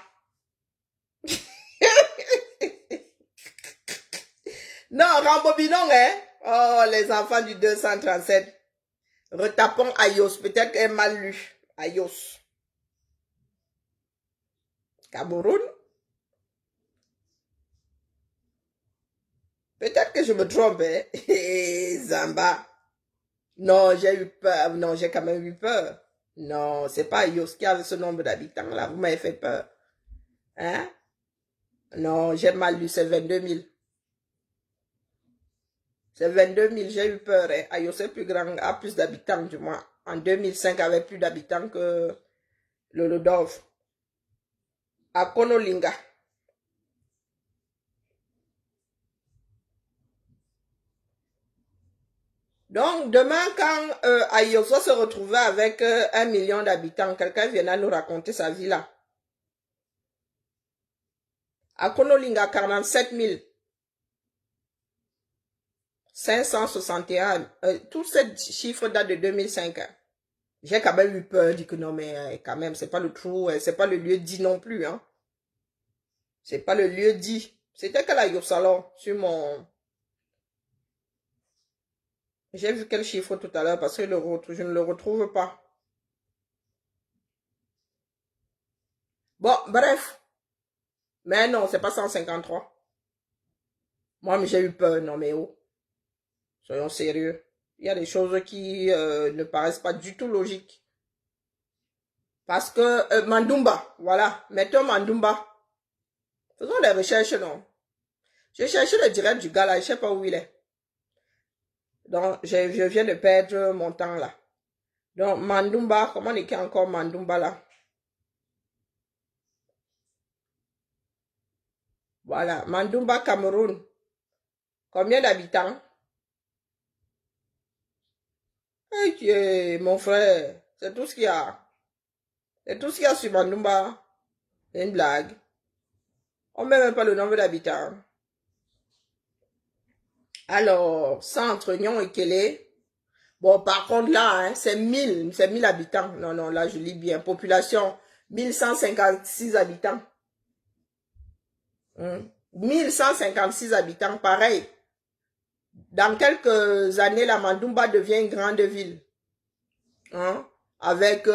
non, rembobinons, hein. Oh, les enfants du 237. Retapons Ayos. Peut-être qu'elle est mal lu. Ayos. Cameroun. Peut-être que je me trompe, hein. Zamba. Non, j'ai eu peur. Non, j'ai quand même eu peur. Non, c'est pas Ayos qui avait ce nombre d'habitants là. Vous m'avez fait peur. Hein? Non, j'ai mal lu. C'est 22 000. C'est 22 000, j'ai eu peur. Hein. Ayos est plus grand, a plus d'habitants du moins. En 2005, avait plus d'habitants que le Lodov. À Konolinga. Donc, demain, quand Ayos va se retrouver avec 1 million d'habitants, quelqu'un viendra nous raconter sa vie là. À Konolinga, 47 561. Tous ces chiffres datent de 2005. Hein. J'ai quand même eu peur, dit que non, mais quand même, c'est pas le trou, c'est pas le lieu dit non plus. Hein. C'est pas le lieu dit. C'était que la Yosalon sur mon... J'ai vu quel chiffre tout à l'heure parce que je ne le retrouve pas. Bon, bref. Mais non, c'est pas 153. Moi, j'ai eu peur. Non, mais oh. Soyons sérieux. Il y a des choses qui ne paraissent pas du tout logiques. Parce que Mandumba, voilà. Mettons Mandumba. Faisons des recherches, non. J'ai cherché le direct du gars là, je ne sais pas où il est. Donc, je viens de perdre mon temps là. Donc, Mandumba, comment on écrit encore Mandumba là? Voilà, Mandumba, Cameroun. Combien d'habitants? Ok, mon frère, c'est tout ce qu'il y a. C'est tout ce qu'il y a sur Mandumba. C'est une blague. On ne met même pas le nombre d'habitants. Alors, centre, Nyon et Kélé. Bon, par contre, là, hein, c'est 1000 habitants. Non, non, là, je lis bien. Population, 1156 habitants. 1156 habitants, pareil. Dans quelques années, la Mandumba devient une grande ville. Hein, avec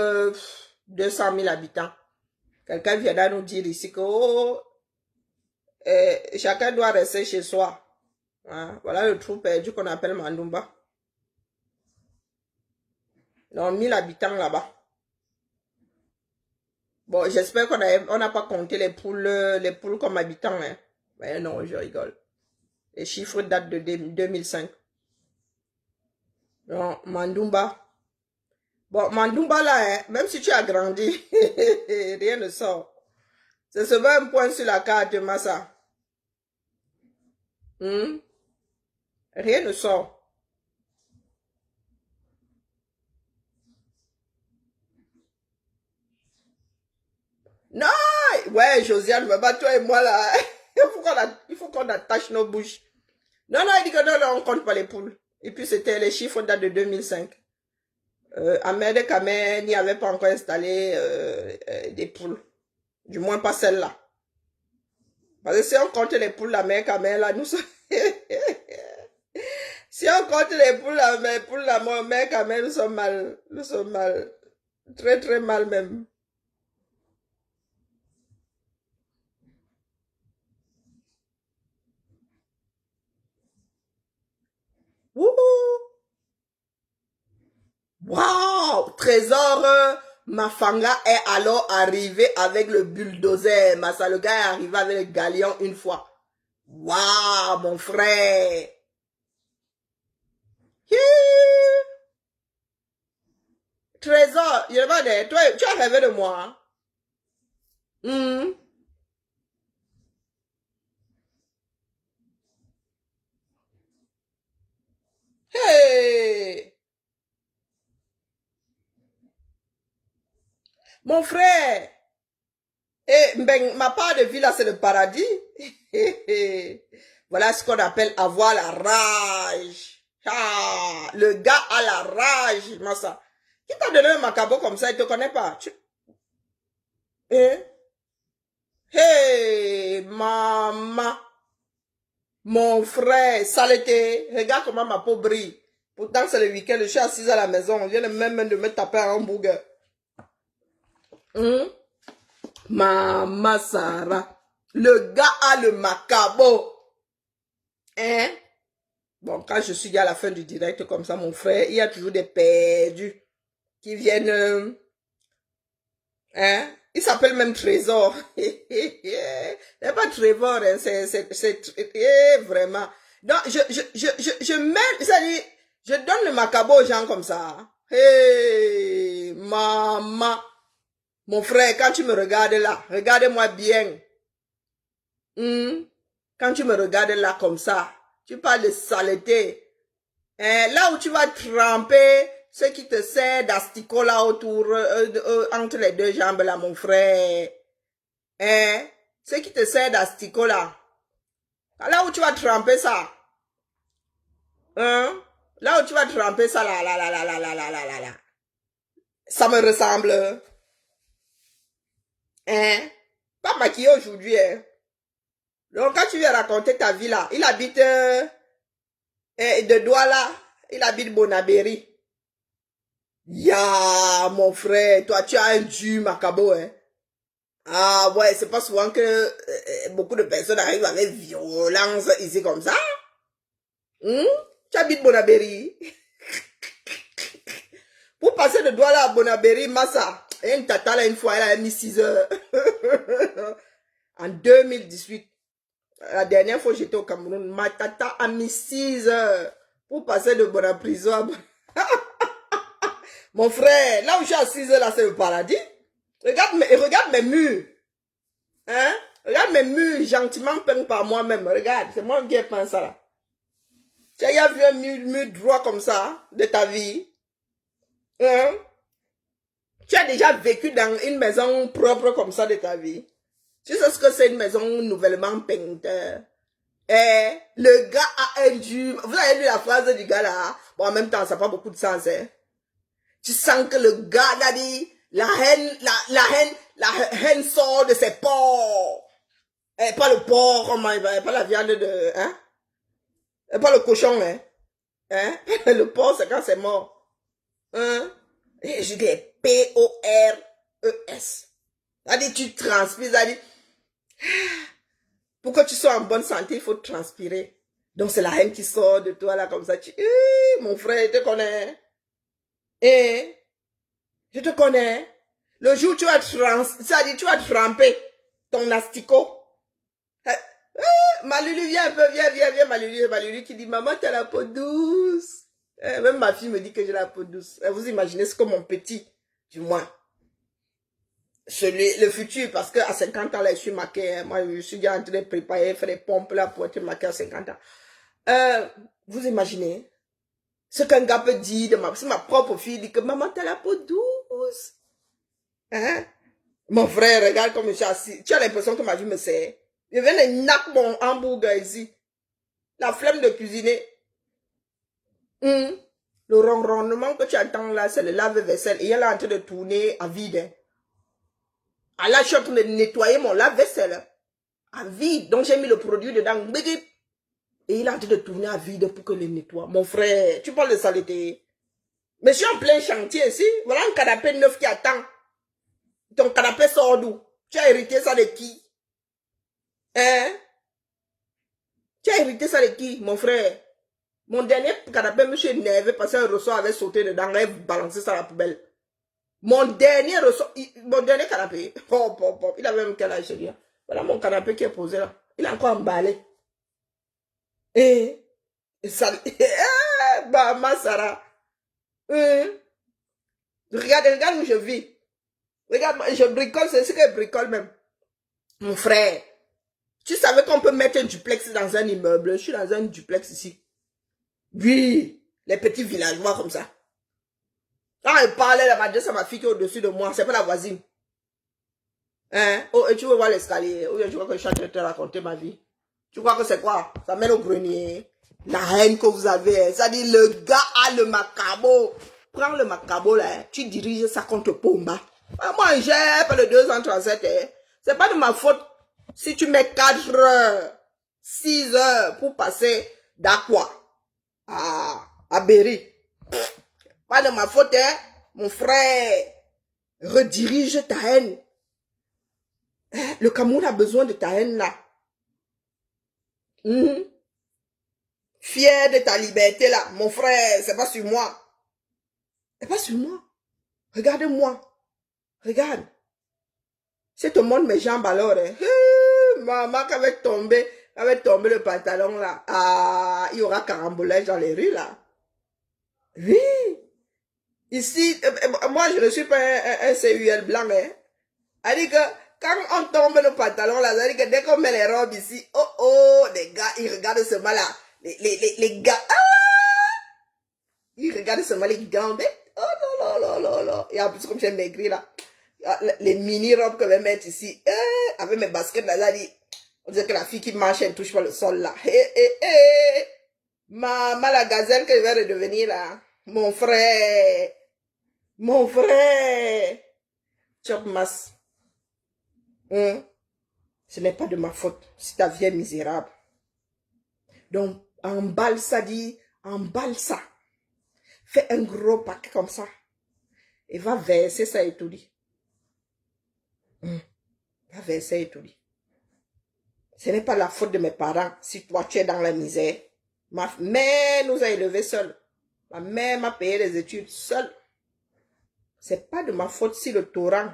200 000 habitants. Quelqu'un viendra nous dire ici que oh, chacun doit rester chez soi. Hein, voilà le trou perdu qu'on appelle Mandumba. Donc 1000 habitants là-bas. Bon, j'espère qu'on n'a pas compté les poules comme habitants. Hein. Mais non, je rigole. Les chiffres datent de 2005. Donc, Mandumba. Bon, Mandumba là, hein, même si tu as grandi, rien ne sort. C'est seulement un point sur la carte, Massa. Rien ne sort. Non, ouais, Josiane, mais bah, toi et moi là, il faut qu'on attache nos bouches. Non, non, il dit que non, on compte pas les poules. Et puis c'était les chiffres datent de 2005. Ahmed Kamer n'y avait pas encore installé des poules. Du moins pas celle-là. Parce que si on compte les poules, la mère Kamer là, nous sommes... Si on lions contre les poules, là, mais poules, là, mon mec, quand même, nous sommes mal. Nous sommes mal. Très, très mal, même. Wouhou! Waouh! Trésor, Mafanga est alors arrivé avec le bulldozer. Massa, le gars est arrivé avec le galion une fois. Waouh, mon frère! Hi! Trésor, toi, tu as rêvé de moi. Hmm? Hey! Mon frère! Ben, ma part de vie là, c'est le paradis. Voilà ce qu'on appelle avoir la rage. Ah, le gars a la rage, Massa. Qui t'a donné un macabo comme ça, il te connaît pas? Hein? Hey, maman. Mon frère, saleté. Regarde comment ma peau brille. Pourtant, c'est le week-end, je suis assise à la maison. On vient même de me taper un hamburger. Hein? Maman Sarah. Le gars a le macabo. Hein? Bon, quand je suis à la fin du direct comme ça, mon frère, il y a toujours des perdus qui viennent. Hein? Il s'appelle même Trésor. C'est pas Trésor, hein? C'est vraiment. Donc, je mets, c'est-à-dire, je donne le macabo aux gens comme ça. Hey, maman. Mon frère, quand tu me regardes là, regarde-moi bien. Quand tu me regardes là comme ça, tu parles de saleté. Là où tu vas tremper ce qui te sert d'asticot là autour, entre les deux jambes là, mon frère. Ce qui te sert d'asticot là. Là où tu vas tremper ça. Là où tu vas tremper ça là. Ça me ressemble. Pas maquillé aujourd'hui, hein. Donc, quand tu viens raconter ta vie là, il habite de Douala, il habite Bonabéry. Ya, mon frère, toi, tu as un dû macabo, hein. Ah ouais, c'est pas souvent que beaucoup de personnes arrivent avec violence ici comme ça. Tu habites Bonabéry. Pour passer de Douala à Bonabéry, Massa, et une tata là, une fois, elle a mis 6 heures. En 2018. La dernière fois que j'étais au Cameroun, ma tata a mis 6 heures pour passer de Bonaprise à Mon frère, là où je suis à 6 heures, là, c'est le paradis. Regarde mes murs. Hein? Regarde mes murs gentiment peints par moi-même. Regarde, c'est moi qui ai peint ça là. Tu as déjà vu un mur droit comme ça de ta vie? Hein? Tu as déjà vécu dans une maison propre comme ça de ta vie? Tu sais ce que c'est une maison nouvellement peinte? Le gars a un dû. Vous avez lu la phrase du gars là? Bon, en même temps, ça n'a pas beaucoup de sens, hein? Tu sens que le gars là dit, la haine sort de ses pores. Pas le porc, pas la viande de, hein? Pas le cochon, hein? Le porc, c'est quand c'est mort. Hein? Et je dis P-O-R-E-S. Ça dit, tu transpires, ça dit, pour que tu sois en bonne santé, il faut transpirer. Donc, c'est la haine qui sort de toi, là, comme ça. Mon frère, je te connais. Je te connais. Le jour où tu vas tu vas tremper ton asticot. Malulu, viens un peu, viens, Malulu qui dit, maman, t'as la peau douce. Même ma fille me dit que j'ai la peau douce. Vous imaginez ce que mon petit, du moins, le futur, parce qu'à 50 ans, là, je suis maquée. Moi, je suis déjà en train de préparer, faire des pompes là pour être maquée à 50 ans. Vous imaginez ce qu'un gars peut dire de si ma propre fille dit que maman, t'as la peau douce. Hein? Mon frère, regarde comme je suis assis. Tu as l'impression que ma vie me sert. Je viens de nappe mon hamburger ici. La flemme de cuisiner. Le ronronnement que tu entends là, c'est le lave-vaisselle. Et elle est en train de tourner à vide. Ah là, je suis en train de nettoyer mon lave-vaisselle. À vide. Donc, j'ai mis le produit dedans. Et il est en train de tourner à vide pour que les nettoie. Mon frère, tu parles de saleté. Mais je suis en plein chantier ici. Voilà un canapé neuf qui attend. Ton canapé sort d'où? Tu as hérité ça de qui? Hein? Tu as hérité ça de qui, mon frère? Mon dernier canapé, je me suis énervé parce qu'un ressort avait sauté dedans. Il avait balancé ça à la poubelle. Mon dernier ressort, mon dernier canapé. Il avait même quel âge, je dis. Voilà mon canapé qui est posé là. Il a encore emballé. Et ça, bah, ma Sarah. Regarde où je vis. Regarde, je bricole, c'est ce que je bricole même. Mon frère, tu savais qu'on peut mettre un duplex dans un immeuble? Je suis dans un duplex ici. Oui, les petits villageois comme ça. Quand elle parlait, elle m'a dit à ma fille qui est au-dessus de moi, c'est pas la voisine. Hein? Oh, et tu veux voir l'escalier? Ou tu vois que je suis en train de te raconter ma vie? Tu crois que c'est quoi? Ça mène au grenier. La haine que vous avez, ça dit le gars a le macabo. Prends le macabo là, tu diriges ça contre Pomba. Moi, j'ai pas le 237. C'est pas de ma faute si tu mets 4 heures, 6 heures pour passer d'Aqua à Berry. Pas de ma faute, hein, mon frère. Redirige ta haine. Le Cameroun a besoin de ta haine là. Fier de ta liberté là, mon frère, c'est pas sur moi. C'est pas sur moi. Regardez-moi. Regarde. Si tout le monde mes jambes alors, hein. Maman qui avait tombé le pantalon là. Ah, il y aura carambolage dans les rues là. Oui. Ici, moi je ne suis pas un CUL blanc, hein. Elle dit que quand on tombe le pantalon là, ça dit que dès qu'on met les robes ici, les gars, ils regardent seulement là. Les gars, ils regardent seulement les gambettes. Oh là là là là. Et en plus, comme j'ai maigri là, les mini-robes que je vais mettre ici, avec mes baskets là, ça dit, on dirait que la fille qui marche, elle touche pas le sol là. Maman, la gazelle que je vais redevenir là. Mon frère. Mon frère. Chop masse. Ce n'est pas de ma faute si ta vie est misérable. Donc, emballe ça, dit, emballe ça. Fais un gros paquet comme ça. Et va verser ça et tout dit. Va verser et tout dit. Ce n'est pas la faute de mes parents si toi tu es dans la misère. Ma mère nous a élevés seuls. Ma mère m'a payé les études seule. C'est pas de ma faute si le torrent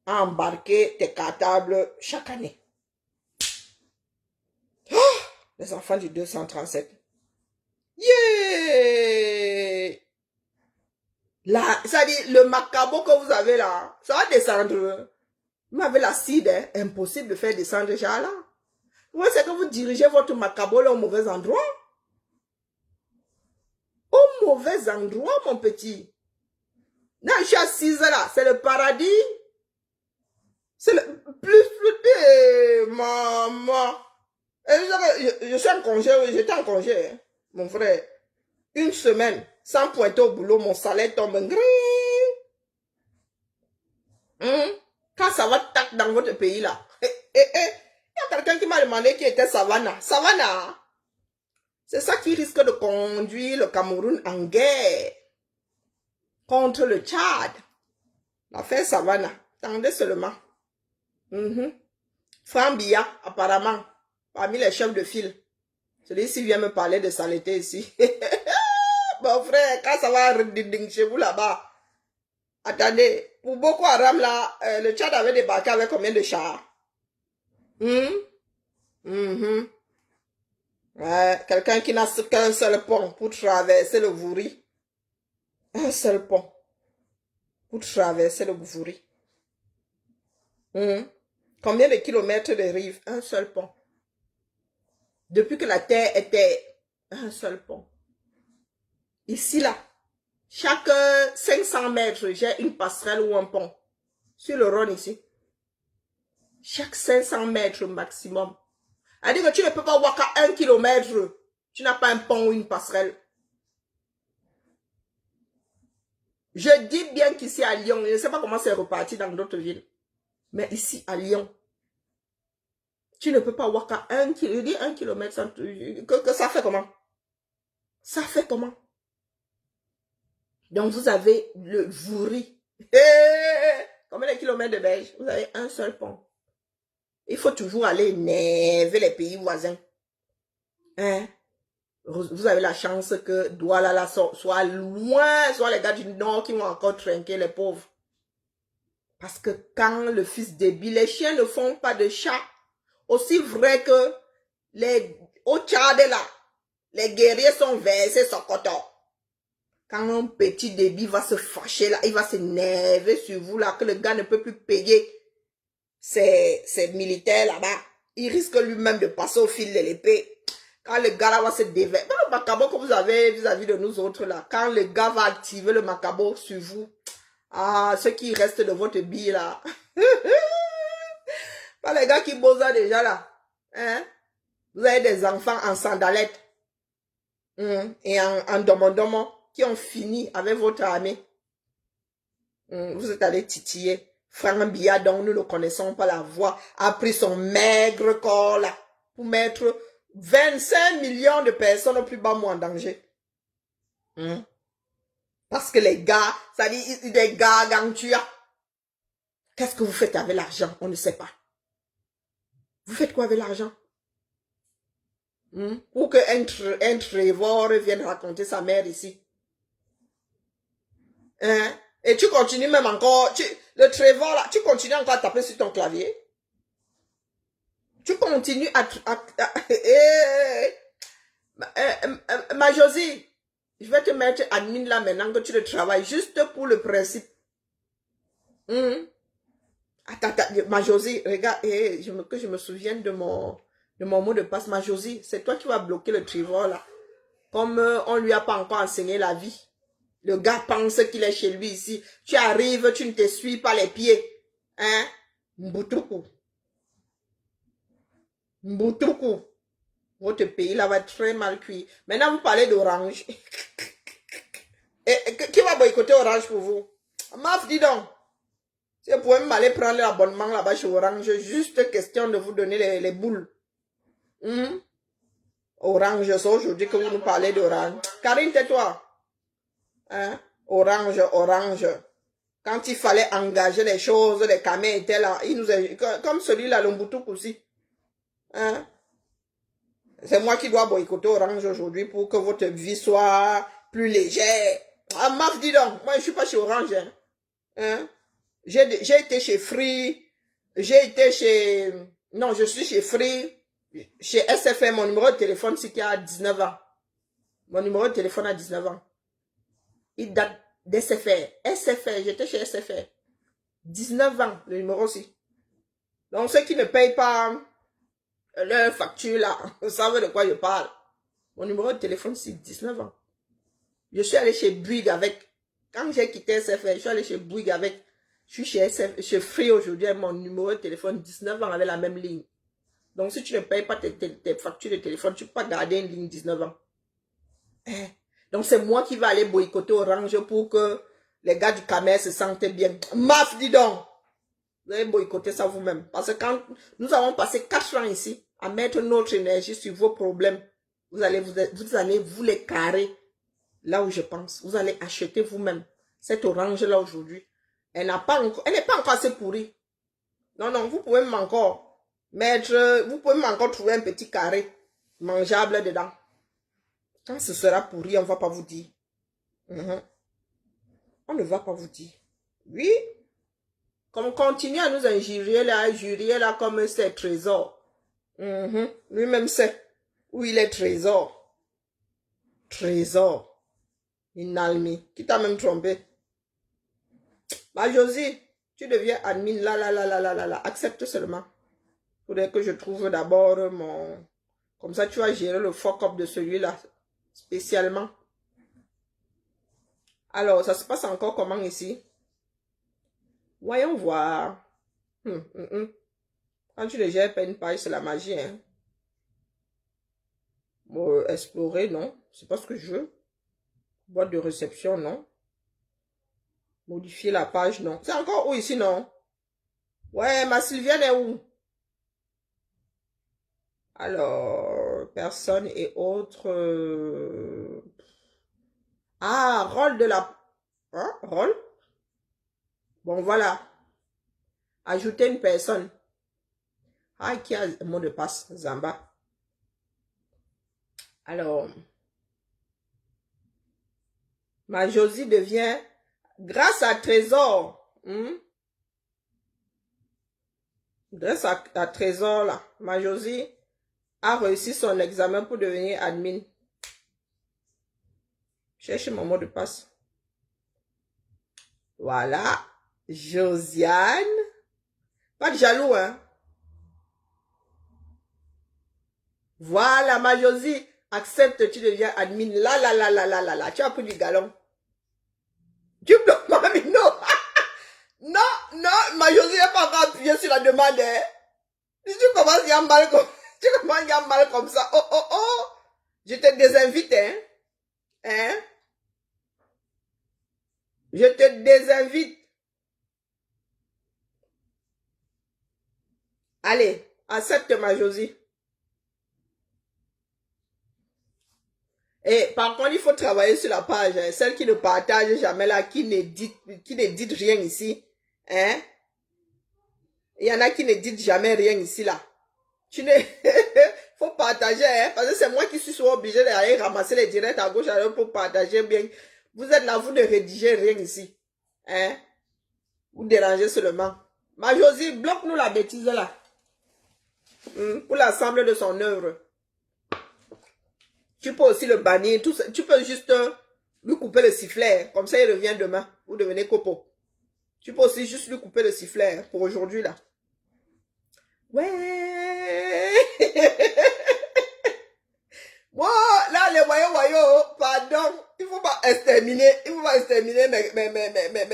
a embarqué tes cartables chaque année. Oh, les enfants du 237. Yeah! Là, ça dit, le macabo que vous avez là, ça va descendre. Vous avez l'acide, hein? Impossible de faire descendre déjà là. Ouais, c'est que vous dirigez votre macabo là au mauvais endroit. Au mauvais endroit, mon petit. Non, je suis assise là, c'est le paradis. C'est le plus, maman. Je suis en congé, oui, j'étais en congé, hein, mon frère. Une semaine, sans pointer au boulot, mon salaire tombe. Quand ça va tac dans votre pays là. Il y a quelqu'un qui m'a demandé qui était Savannah. Savannah, c'est ça qui risque de conduire le Cameroun en guerre contre le Tchad. L'affaire Savannah. Attendez seulement. Franck Biya, apparemment, parmi les chefs de file. Celui-ci vient me parler de saleté ici. Bon frère, quand ça va redinding chez vous là-bas. Attendez, pour Boko Haram là, le Tchad avait débarqué avec combien de chars? Ouais, quelqu'un qui n'a qu'un seul pont pour traverser le Vouri. Un seul pont pour traverser le Vouri. Combien de kilomètres de rive? Un seul pont. Depuis que la terre était un seul pont. Ici, là, chaque 500 mètres, j'ai une passerelle ou un pont. Sur le Rhône, ici. Chaque 500 mètres maximum. C'est-à-dire que tu ne peux pas voir qu'à 1 kilomètre, tu n'as pas un pont ou une passerelle. Je dis bien qu'ici à Lyon, je ne sais pas comment c'est reparti dans d'autres villes. Mais ici, à Lyon, Tu ne peux pas waka 1 km. Je dis 1 km, que ça fait comment? Ça fait comment? Donc, vous avez le Vouri. Combien de kilomètres de Belge? Vous avez un seul pont. Il faut toujours aller énerver les pays voisins. Hein? Vous avez la chance que Douala soit loin, soit les gars du Nord qui vont encore trinquer les pauvres. Parce que quand le fils débile, les chiens ne font pas de chat. Aussi vrai que au Tchad là, les guerriers sont versés sur coton. Quand un petit débile va se fâcher là, il va s'énerver sur vous là, que le gars ne peut plus payer ses militaires là-bas. Il risque lui-même de passer au fil de l'épée. Quand le gars là va se déverser, le macabo que vous avez vis-à-vis de nous autres là, quand le gars va activer le macabo sur vous, ce qui reste de votre bille là, pas les gars qui bossent déjà là, hein? Vous avez des enfants en sandalettes et en domodomo qui ont fini avec votre armée. Vous êtes allé titiller. Franck Biya, dont nous ne connaissons pas la voix, a pris son maigre corps là pour mettre 25 millions de personnes au plus bas mot en danger. Parce que les gars, ça dit des gars gantua. Qu'est-ce que vous faites avec l'argent? On ne sait pas. Vous faites quoi avec l'argent? Pour qu'un Trevor vienne raconter sa mère ici. Hein? Et tu continues même encore, le Trevor là, tu continues encore à taper sur ton clavier. Tu continues ma Josie, je vais te mettre admin là maintenant que tu le travailles, juste pour le principe. Attends, ma Josie, regarde, que je me souvienne de mon mot de passe. Ma Josie, c'est toi qui vas bloquer le Trevor là. Comme on lui a pas encore enseigné la vie. Le gars pense qu'il est chez lui ici. Tu arrives, tu ne te suis pas les pieds. Hein? Mboutou. Votre pays là va très mal cuit. Maintenant, vous parlez d'Orange. Qui va boycotter Orange pour vous? Maf, dis donc. Si vous pouvez m'aller prendre l'abonnement là-bas chez Orange, juste question de vous donner les boules. Orange, c'est aujourd'hui que vous nous parlez d'Orange. Karine, tais-toi. Hein? Orange. Quand il fallait engager les choses, les camés étaient là. Il nous a, comme celui-là, l'Omboutouk aussi. Hein? C'est moi qui dois boycotter Orange aujourd'hui pour que votre vie soit plus légère. Ah, maf, dis donc. Moi, je suis pas chez Orange. Hein? J'ai été chez Free. J'ai été chez... Non, je suis chez Free. Chez SFR, mon numéro de téléphone, c'est qu'il y a 19 ans. Mon numéro de téléphone a 19 ans. Il date d'SFR. SFR, j'étais chez SFR. 19 ans, le numéro aussi. Donc, ceux qui ne payent pas leur facture là, vous savez de quoi je parle. Mon numéro de téléphone, c'est 19 ans. Je suis allé chez Bouygues avec. Quand j'ai quitté SFR, je suis allé chez Bouygues avec. Je suis chez Free aujourd'hui avec mon numéro de téléphone, 19 ans avec la même ligne. Donc, si tu ne payes pas tes factures de téléphone, tu ne peux pas garder une ligne 19 ans. Donc, c'est moi qui vais aller boycotter Orange pour que les gars du Camer se sentent bien. Maf, dis donc. Vous allez boycotter ça vous-même. Parce que quand nous avons passé 4 ans ici à mettre notre énergie sur vos problèmes, vous allez vous les carrer là où je pense. Vous allez acheter vous-même cette Orange-là aujourd'hui. Elle n'est pas encore assez pourrie. Non, vous pouvez même encore trouver un petit carré mangeable dedans. Quand ce sera pourri, on ne va pas vous dire. On ne va pas vous dire. Oui. Comme on continue à nous injurier là, comme c'est trésor. Lui-même sait où il est trésor. Trésor. Inalmi. Qui t'a même trompé? Bah, Josie, tu deviens admin là. Accepte seulement. Faudrait que je trouve d'abord mon... Comme ça, tu vas gérer le fuck-up de celui-là. Spécialement. Alors, ça se passe encore comment ici? Voyons voir. Quand tu ne gères pas une page, c'est la magie. Hein? Bon, explorer, non. C'est pas ce que je veux. Boîte de réception, non. Modifier la page, non. C'est encore où ici, non? Ouais, ma Sylviane est où? Alors, personne et autres. Ah, rôle de la... Hein? Rôle? Bon, voilà. Ajouter une personne. Ah, qui a un mot de passe? Zamba. Alors, ma Josie devient... Grâce à Trésor. Grâce à Trésor, là. Ma Josie a réussi son examen pour devenir admin. Cherche mon mot de passe. Voilà. Josiane. Pas de jaloux, hein. Voilà, ma Josie. Accepte, tu deviens admin. Là. Tu as pris du galon. Tu bloques ma vie, non. Non, ma Josie n'est pas encore appuyée sur la demande, hein. Si tu commences à mal comme ça. Oh. Je te désinvite, hein. Je te désinvite. Allez, accepte ma Josie. Et par contre, il faut travailler sur la page. Hein. Celle qui ne partage jamais là, qui ne dit rien ici. Hein? Il y en a qui ne disent jamais rien ici là. Tu ne... faut partager, hein? Parce que c'est moi qui suis souvent obligé d'aller ramasser les directs à gauche à droite pour partager bien. Vous êtes là, vous ne rédigez rien ici. Hein? Vous dérangez seulement. Ma Josie, bloque-nous la bêtise là. Pour l'ensemble de son œuvre. Tu peux aussi le bannir. Tout ça. Tu peux juste lui couper le sifflet. Comme ça, il revient demain. Vous devenez copo. Tu peux aussi juste lui couper le sifflet pour aujourd'hui là. Ouais. Moi, là, les voyous, pardon. Il faut pas exterminer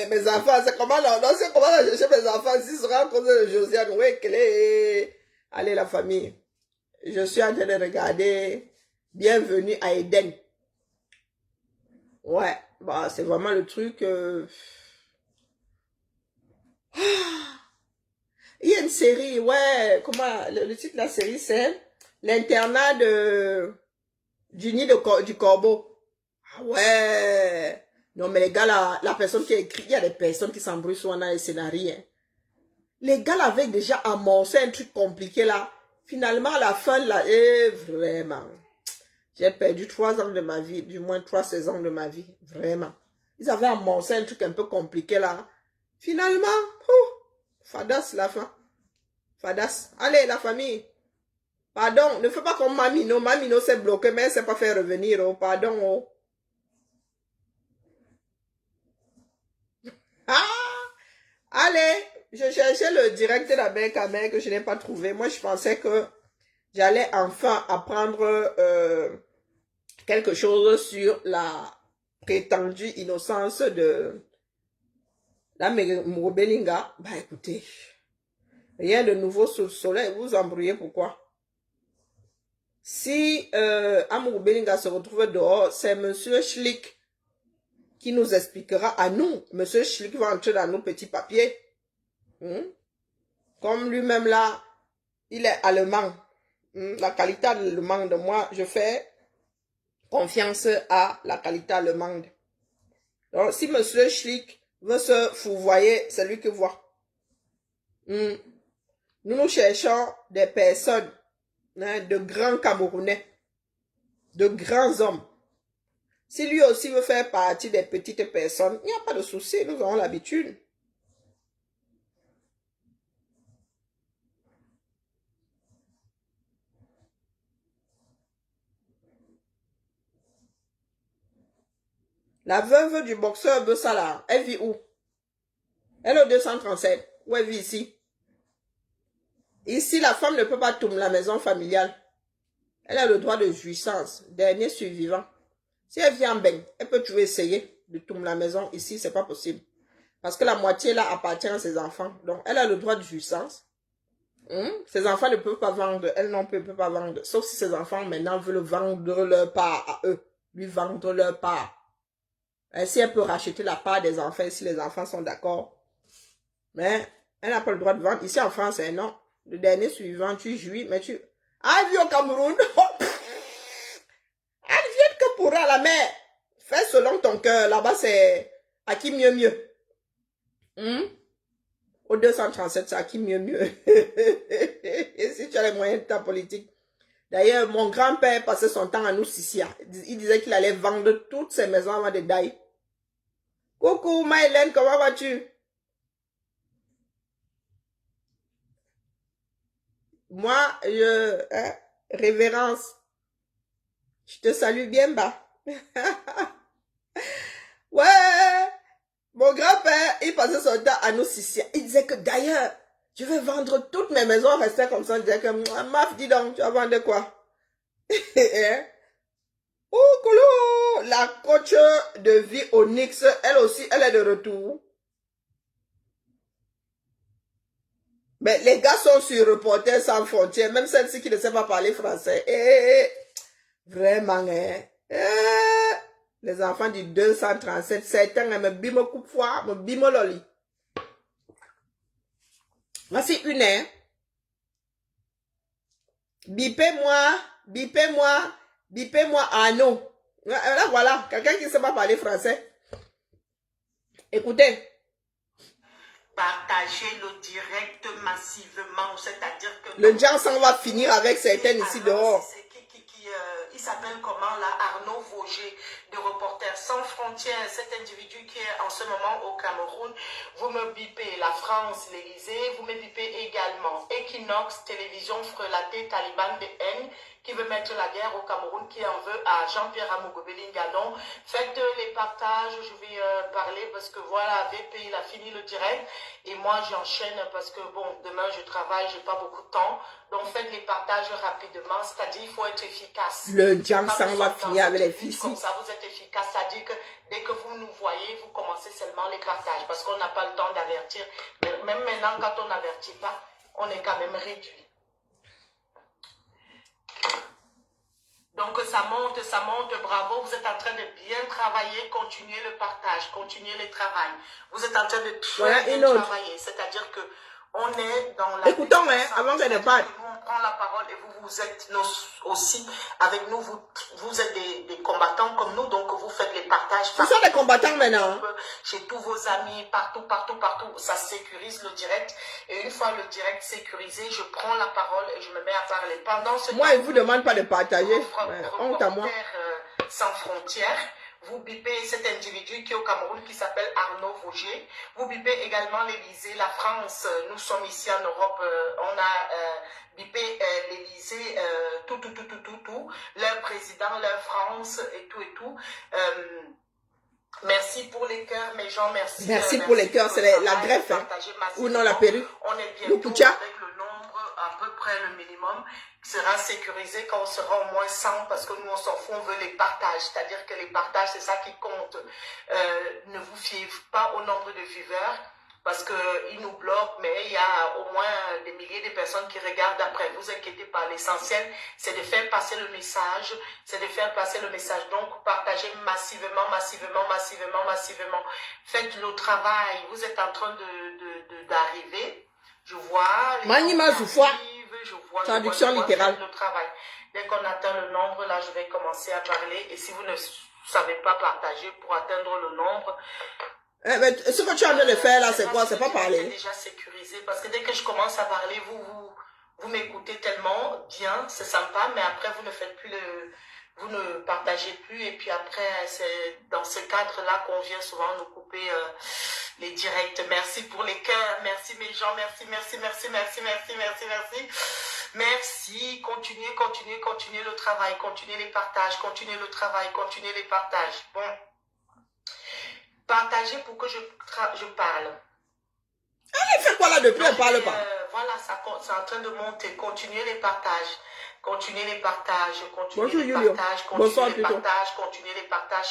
mes enfants. C'est comment là, non, c'est comment là, chercher mes enfants. Si ce sera à cause de Josiane, ouais, quelle est... Allez, la famille. Je suis en train de regarder Bienvenue à Eden. Ouais, bah, c'est vraiment le truc... Il y a une série, ouais, comment... Le titre de la série, c'est L'internat du nid du corbeau. Ah ouais. Non, mais les gars, la personne qui a écrit, il y a des personnes qui s'embrouillent souvent dans les scénarios. Hein. Les gars avaient déjà amorcé un truc compliqué là. Finalement, à la fin, là, vraiment... J'ai perdu 3 ans de ma vie, du moins 3 saisons de ma vie, vraiment. Ils avaient amorcé un truc un peu compliqué là. Finalement, fadas la fin. Fadas. Allez, la famille. Pardon, ne fais pas comme Mamino. Mamino s'est bloqué, mais elle ne s'est pas fait revenir. Oh, pardon. Oh. Ah! Allez, je cherchais le direct de la Benkamen que je n'ai pas trouvé. Moi, je pensais que j'allais enfin apprendre quelque chose sur la prétendue innocence de la Murubelinga. Bah écoutez, rien de nouveau sous le soleil. Vous vous embrouillez pourquoi? Si Murubelinga se retrouve dehors, c'est Monsieur Schlick qui nous expliquera à nous. Monsieur Schlick va entrer dans nos petits papiers. Comme lui-même là, il est allemand. La qualité allemande de moi, je fais confiance à la qualité allemande. Donc, si Monsieur Schlick veut se fourvoyer, c'est lui qui voit. Nous cherchons des personnes, hein, de grands Camerounais, de grands hommes. Si lui aussi veut faire partie des petites personnes, il n'y a pas de souci, nous avons l'habitude. La veuve du boxeur Bessala, elle vit où? Elle est au 237. Où elle vit ici? Ici, la femme ne peut pas tourner la maison familiale. Elle a le droit de jouissance. Dernier survivant. Si elle vient en bain, elle peut toujours essayer de tourner la maison. Ici, c'est pas possible. Parce que la moitié là appartient à ses enfants. Donc, elle a le droit de jouissance. Ses enfants ne peuvent pas vendre. Elle non plus ne peut pas vendre. Sauf si ses enfants maintenant veulent vendre leur part à eux. Lui vendre leur part. Si elle peut racheter la part des enfants, si les enfants sont d'accord. Mais elle n'a pas le droit de vendre. Ici en France, non. Le dernier suivant, tu jouis, mais Elle vit au Cameroun. Elle vient que pour elle, la mère. Fais selon ton cœur. Là-bas, c'est à qui mieux. Au 237, c'est à qui mieux. Et si tu as les moyens de ta politique. D'ailleurs, mon grand-père passait son temps à nous Sissia. Il disait qu'il allait vendre toutes ses maisons avant de die. Coucou, Maïlène, comment vas-tu? Moi, révérence. Je te salue bien bas. Ouais. Mon grand-père, il passait son temps à nous Sissia. Il disait que d'ailleurs, je vais vendre toutes mes maisons, restait comme ça. Il disait que, Maf, dis donc, tu vas vendre quoi? Oh, Kolo, la coach de vie Onyx, elle aussi, elle est de retour. Mais les gars sont sur Reporters sans frontières, même celle-ci qui ne sait pas parler français. Vraiment, les enfants du 237, certains me bime coupe fois, me bime loli. Voici une heure. Bipez-moi, ah non. Là, voilà, quelqu'un qui ne sait pas parler français. Écoutez. Partagez le direct massivement, c'est-à-dire que... Le Jansan va finir avec certaines ici dehors. Il s'appelle comment là? Arnaud Vauger, de Reporters sans frontières. Cet individu qui est en ce moment au Cameroun. Vous me bipez la France, l'Élysée. Vous me bipez également Equinox, télévision frelatée, Taliban de haine, qui veut mettre la guerre au Cameroun, qui en veut à Jean-Pierre Amougobeli Ngadon. Faites les partages, je vais parler parce que voilà, VP, il a fini le direct. Et moi, j'enchaîne parce que bon, demain, je travaille, j'ai pas beaucoup de temps. Donc, faites les partages rapidement, c'est-à-dire il faut être efficace. Le Jansan va finir avec les filles. Comme ça, vous êtes efficace, c'est-à-dire que dès que vous nous voyez, vous commencez seulement les partages parce qu'on n'a pas le temps d'avertir. Même maintenant, quand on n'avertit pas, on est quand même réduit. Donc ça monte, bravo, vous êtes en train de bien travailler, continuez le partage, continuez le travail. Vous êtes en train de très bien travailler, c'est-à-dire que on est dans la... Écoutons, avant qu'elle ne parle. Nous, on prend la parole et vous êtes aussi avec nous, vous êtes des combattants comme nous, donc vous faites les partages. Ce sont des combattants maintenant. Chez tous vos amis, partout, ça sécurise le direct. Et une fois le direct sécurisé, je prends la parole et je me mets à parler. Pendant ce temps, moi, je ne vous demande pas de partager. Honte à moi. Sans frontières. Vous bipez cet individu qui est au Cameroun qui s'appelle Arnaud Vauger. Vous bipez également l'Élysée, la France. Nous sommes ici en Europe. On a bipé l'Élysée, tout. Leur président, leur France et tout. Merci pour les cœurs, mes gens. Merci pour les cœurs. C'est la greffe. Ou non, la perruque. On est bientôt avec le nombre, à peu près le minimum, qui sera sécurisé quand on sera au moins 100, parce que nous, on s'en fout, on veut les partages. C'est-à-dire que les partages, c'est ça qui compte. Ne vous fiez pas au nombre de viewers, parce qu'ils nous bloquent, mais il y a au moins des milliers de personnes qui regardent après. Ne vous inquiétez pas, l'essentiel, c'est de faire passer le message. Donc, partagez massivement. Faites le travail. Vous êtes en train d'arriver. Je vois je vois traduction littérale. Le travail. Dès qu'on atteint le nombre, là, je vais commencer à parler. Et si vous ne savez pas partager pour atteindre le nombre... mais ce que tu as envie de faire là, c'est quoi? C'est pas parler. C'est déjà sécurisé. Parce que dès que je commence à parler, vous m'écoutez tellement bien, c'est sympa, mais après, vous ne faites plus vous ne partagez plus, et puis après, c'est dans ce cadre-là qu'on vient souvent nous couper les directs. Merci pour les cœurs, merci mes gens, merci. Merci, continuez le travail, continuez les partages, Bon, partagez pour que je parle. Elle fait quoi là depuis? Elle parle pas. Voilà, c'est en train de monter. Continuez les partages. Continuez les partages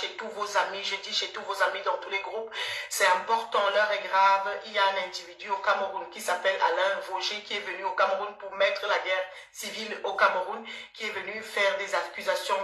chez tous vos amis. Je dis chez tous vos amis dans tous les groupes. C'est important, l'heure est grave. Il y a un individu au Cameroun qui s'appelle Alain Vauger qui est venu au Cameroun pour mettre la guerre civile au Cameroun, qui est venu faire des accusations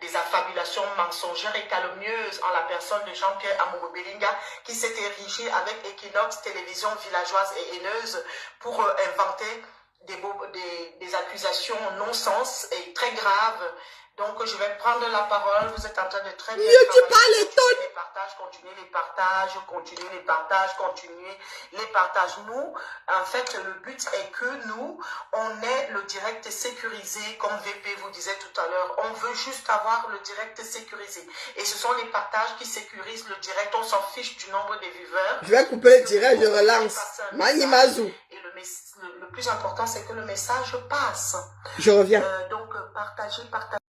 des affabulations mensongères et calomnieuses en la personne de Jean-Pierre Amougobeli Ngadon qui s'est érigé avec Equinox, télévision villageoise et haineuse pour inventer des accusations non-sens et très graves. Donc, je vais prendre la parole. Vous êtes en train de très bien Mieux tu parles et continuer les partages, continuer les partages, continuer les partages, continuer les partages. Nous, en fait, le but est que nous, on ait le direct sécurisé, comme VP vous disait tout à l'heure. On veut juste avoir le direct sécurisé. Et ce sont les partages qui sécurisent le direct. On s'en fiche du nombre des viewers. Je vais couper le direct, je relance. Maïmazou. Et le plus important, c'est que le message passe. Je reviens. Donc, partagez.